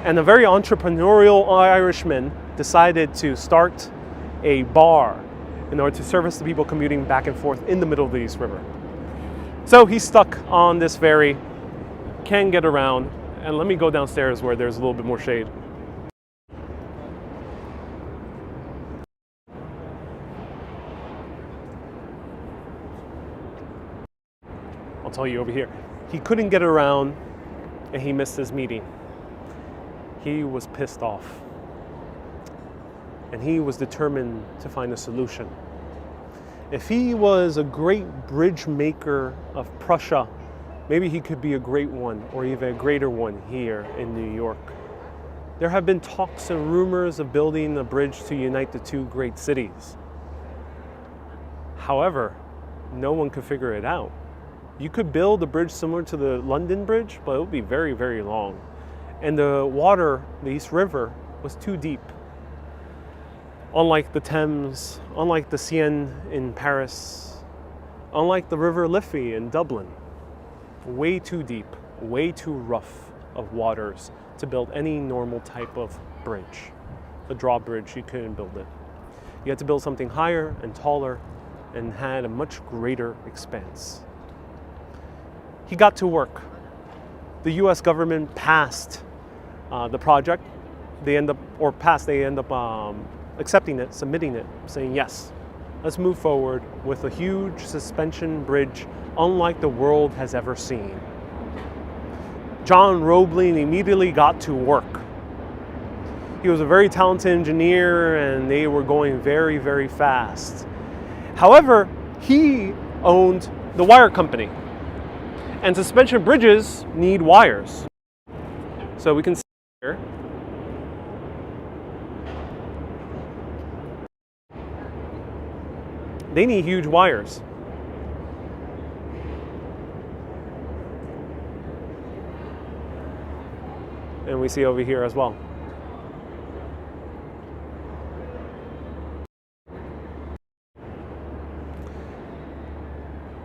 And a very entrepreneurial Irishman decided to start a bar in order to service the people commuting back and forth in the middle of the East River. So he's stuck on this ferry, can't get around, and let me go downstairs where there's a little bit more shade. I'll tell you over here. He couldn't get around and he missed his meeting. He was pissed off. And he was determined to find a solution. If he was a great bridge maker of Prussia, maybe he could be a great one, or even a greater one here in New York. There have been talks and rumors of building a bridge to unite the two great cities. However, no one could figure it out. You could build a bridge similar to the London Bridge, but it would be very, very long. And the water, the East River, was too deep. Unlike the Thames, unlike the Seine in Paris, unlike the River Liffey in Dublin. Way too deep, way too rough of waters to build any normal type of bridge. A drawbridge, you couldn't build it. You had to build something higher and taller and had a much greater expanse. He got to work. The US government passed the project. They end up accepting it, submitting it, saying yes, let's move forward with a huge suspension bridge unlike the world has ever seen. John Roebling immediately got to work. He was a very talented engineer and they were going very, very fast. However, he owned the wire company. And suspension bridges need wires. So we can see here. They need huge wires. And we see over here as well.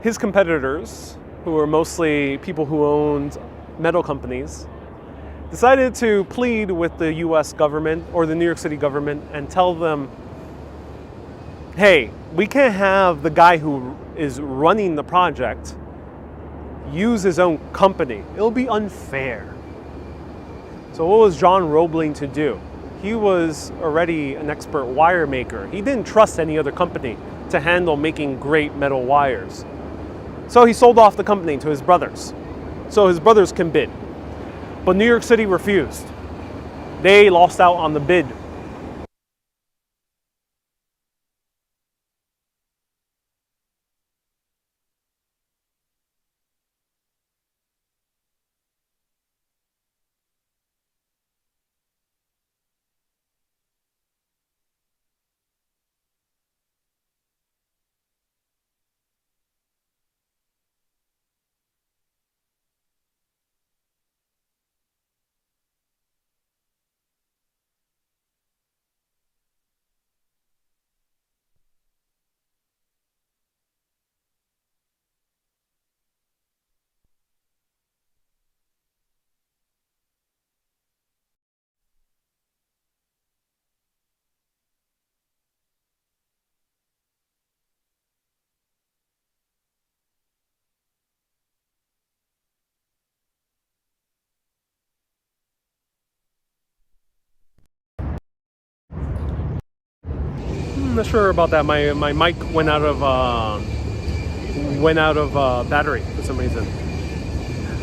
His competitors, who were mostly people who owned metal companies, decided to plead with the US government or the New York City government and tell them, hey, we can't have the guy who is running the project use his own company. It'll be unfair. So what was John Roebling to do? He was already an expert wire maker. He didn't trust any other company to handle making great metal wires. So he sold off the company to his brothers, so his brothers can bid. But New York City refused. They lost out on the bid. I'm not sure about that. My mic went out of battery for some reason.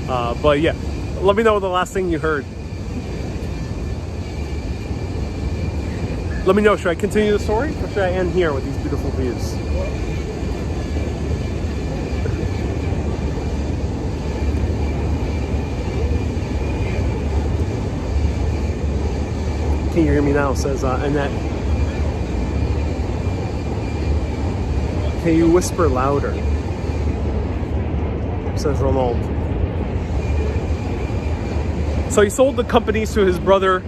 But yeah, Let me know the last thing you heard. Let me know, should I continue the story or should I end here with these beautiful views? Can you hear me now? Says Annette. Can you whisper louder? Says Ronald. So he sold the companies to his brother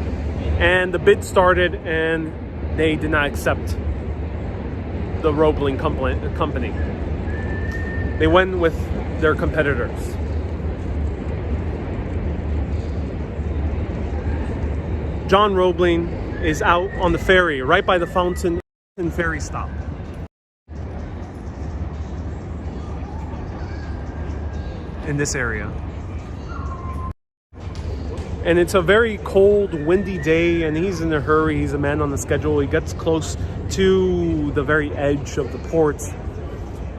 and the bid started and they did not accept the Roebling company. They went with their competitors. John Roebling is out on the ferry, right by the Fountain ferry stop. In this area. And it's a very cold, windy day, and he's in a hurry. He's a man on the schedule. He gets close to the very edge of the port,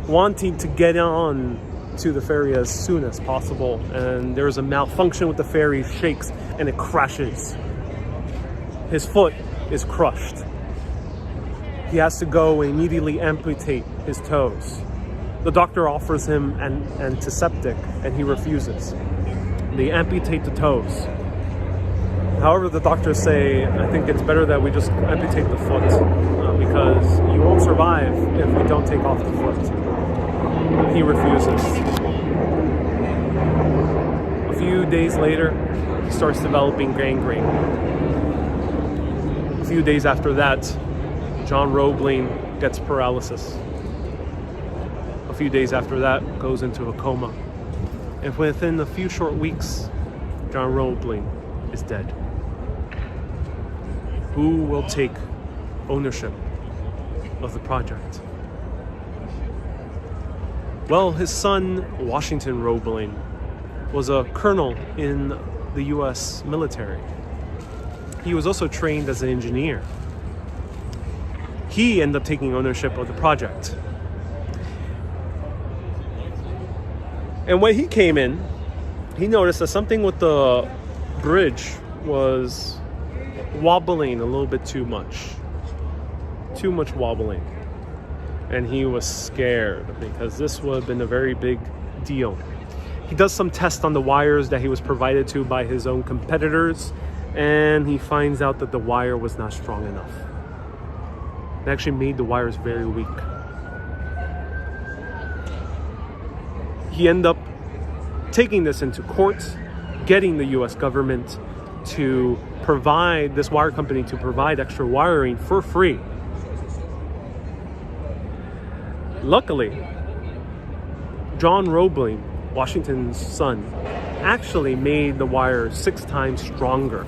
wanting to get on to the ferry as soon as possible. And there's a malfunction with the ferry, shakes, and it crashes. His foot is crushed. He has to go and immediately amputate his toes. The doctor offers him an antiseptic, and he refuses. They amputate the toes. However, the doctors say, I think it's better that we just amputate the foot because you won't survive if we don't take off the foot. He refuses. A few days later, he starts developing gangrene. A few days after that, John Roebling gets paralysis. A few days after that, goes into a coma. And within a few short weeks, John Roebling is dead. Who will take ownership of the project? Well, his son, Washington Roebling, was a colonel in the US military. He was also trained as an engineer. He ended up taking ownership of the project. And when he came in, he noticed that something with the bridge was wobbling a little bit too much. Too much wobbling. And he was scared because this would have been a very big deal. He does some tests on the wires that he was provided to by his own competitors, and he finds out that the wire was not strong enough. It actually made the wires very weak. He ended up taking this into court, getting the US government to provide this wire company to provide extra wiring for free. Luckily, John Roebling, Washington's son, actually made the wire 6 times stronger.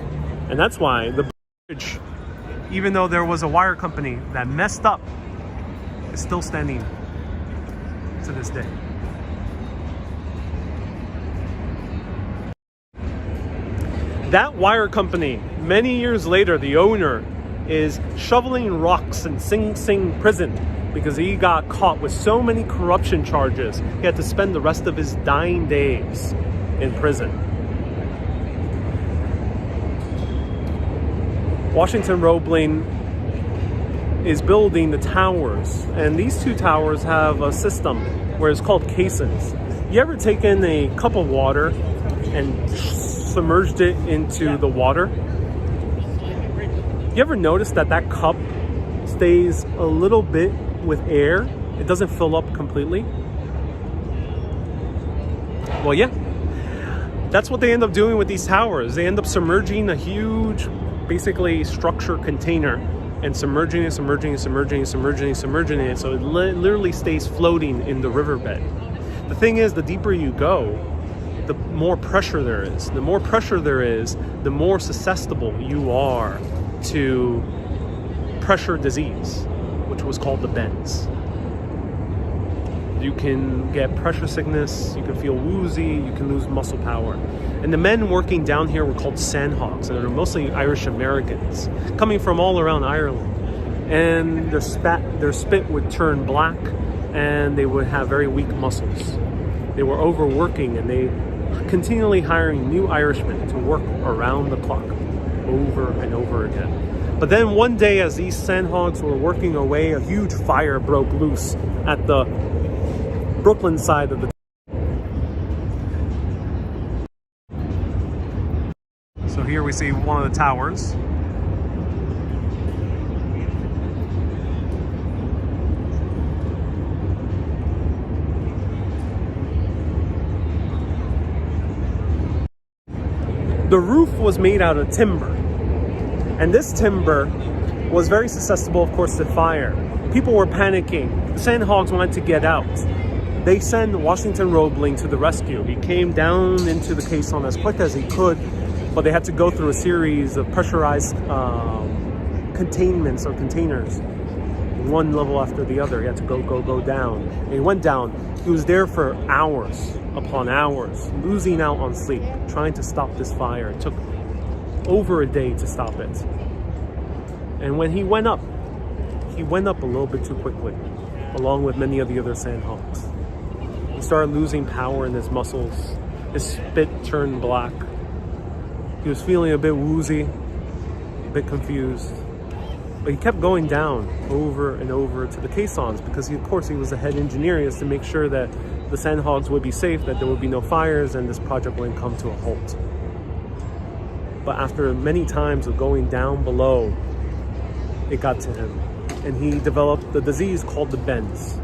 And that's why the bridge, even though there was a wire company that messed up, is still standing to this day. That wire company, many years later, the owner is shoveling rocks in Sing Sing prison because he got caught with so many corruption charges. He had to spend the rest of his dying days in prison. Washington Roebling is building the towers, and these 2 towers have a system where it's called caissons. You ever taken a cup of water and submerged it into the water? You ever notice that that cup stays a little bit with air? It doesn't fill up completely. Well, yeah, that's what they end up doing with these towers. They end up submerging a huge, basically, structure container and submerging it, submerging it, submerging it, submerging it, submerging it, so it literally stays floating in the riverbed. The thing is, the deeper you go, the more pressure there is. The more pressure there is, the more susceptible you are to pressure disease, which was called the bends. You can get pressure sickness, you can feel woozy, you can lose muscle power. And the men working down here were called sandhogs, and they're mostly Irish Americans, coming from all around Ireland. And their spit would turn black, and they would have very weak muscles. They were overworking, and they continually hiring new Irishmen to work around the clock, over and over again. But then one day, as these sandhogs were working away, a huge fire broke loose at the Brooklyn side of the. So here we see one of the towers. The roof was made out of timber, and this timber was very susceptible, of course, to fire. People were panicking. The sandhogs wanted to get out. They sent Washington Roebling to the rescue. He came down into the caisson as quick as he could, but they had to go through a series of pressurized containments or containers, one level after the other. He had to go down. And he went down. He was there for hours upon hours, losing out on sleep, trying to stop this fire. It took over a day to stop it. And when he went up a little bit too quickly, along with many of the other sandhogs. He started losing power in his muscles. His spit turned black. He was feeling a bit woozy, a bit confused. But he kept going down over and over to the caissons because, of course, he was the head engineer. He has to make sure that the sandhogs would be safe, that there would be no fires, and this project wouldn't come to a halt. But after many times of going down below, it got to him. And he developed the disease called the bends.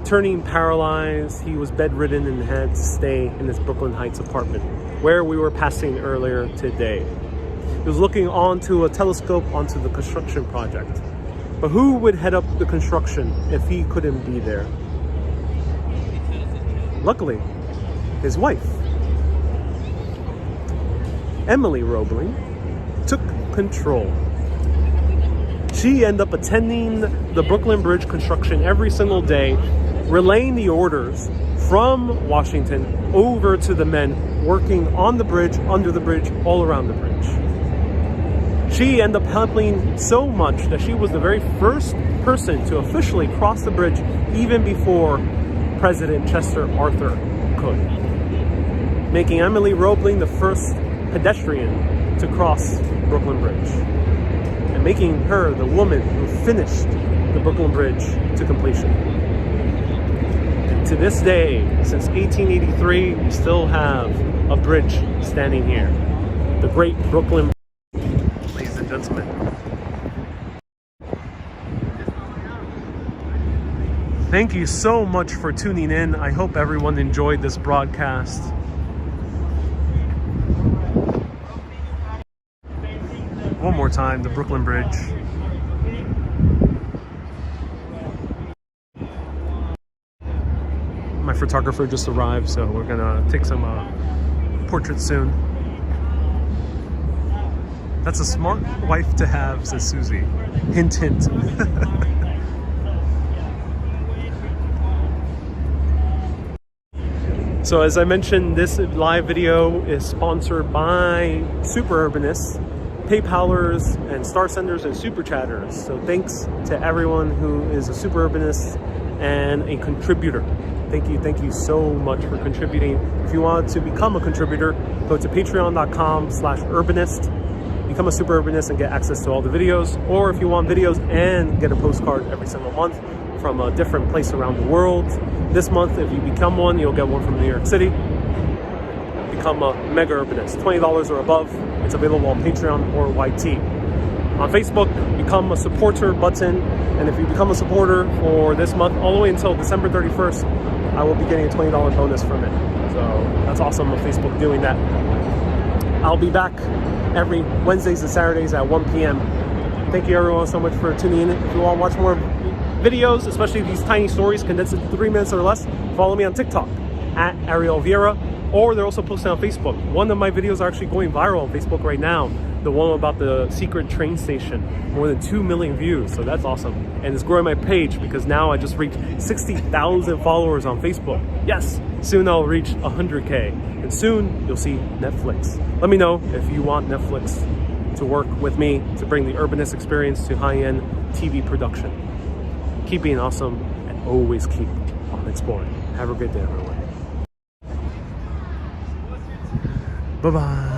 Turning paralyzed, he was bedridden and had to stay in his Brooklyn Heights apartment, where we were passing earlier today. He was looking onto a telescope onto the construction project. But who would head up the construction if he couldn't be there? Luckily, his wife, Emily Roebling, took control. She ended up attending the Brooklyn Bridge construction every single day, relaying the orders from Washington over to the men working on the bridge, under the bridge, all around the bridge. She ended up helping so much that she was the very first person to officially cross the bridge even before President Chester Arthur could, making Emily Roebling the first pedestrian to cross Brooklyn Bridge, and making her the woman who finished the Brooklyn Bridge to completion. And to this day, since 1883, we still have a bridge standing here, the Great Brooklyn Bridge. Ladies and gentlemen, thank you so much for tuning in. I hope everyone enjoyed this broadcast. One more time, the Brooklyn Bridge. My photographer just arrived, so we're gonna take some portraits soon. That's a smart wife to have, says Susie. Hint, hint. So as I mentioned, this live video is sponsored by Super Urbanists, PayPalers, and Star Senders, and Super Chatters. So thanks to everyone who is a Super Urbanist and a contributor. Thank you so much for contributing. If you want to become a contributor, go to patreon.com/urbanist. Become a Super Urbanist and get access to all the videos. Or if you want videos and get a postcard every single month from a different place around the world. This month, if you become one, you'll get one from New York City. Become a Mega Urbanist, $20 or above. It's available on Patreon or YT. On Facebook, become a supporter button. And if you become a supporter for this month, all the way until December 31st, I will be getting a $20 bonus from it. So that's awesome of Facebook doing that. I'll be back every Wednesdays and Saturdays at 1 p.m. Thank you everyone so much for tuning in. If you want to watch more videos, especially these tiny stories condensed into 3 minutes or less, follow me on TikTok at Ariel Vieira, or they're also posted on Facebook. One of my videos are actually going viral on Facebook right now. The one about the secret train station, more than 2 million views, so that's awesome. And it's growing my page because now I just reached 60,000 followers on Facebook. Yes, soon I'll reach 100K, and soon you'll see Netflix. Let me know if you want Netflix to work with me to bring the urbanist experience to high-end TV production. Keep being awesome and always keep on exploring. Have a good day, everyone. Bye-bye.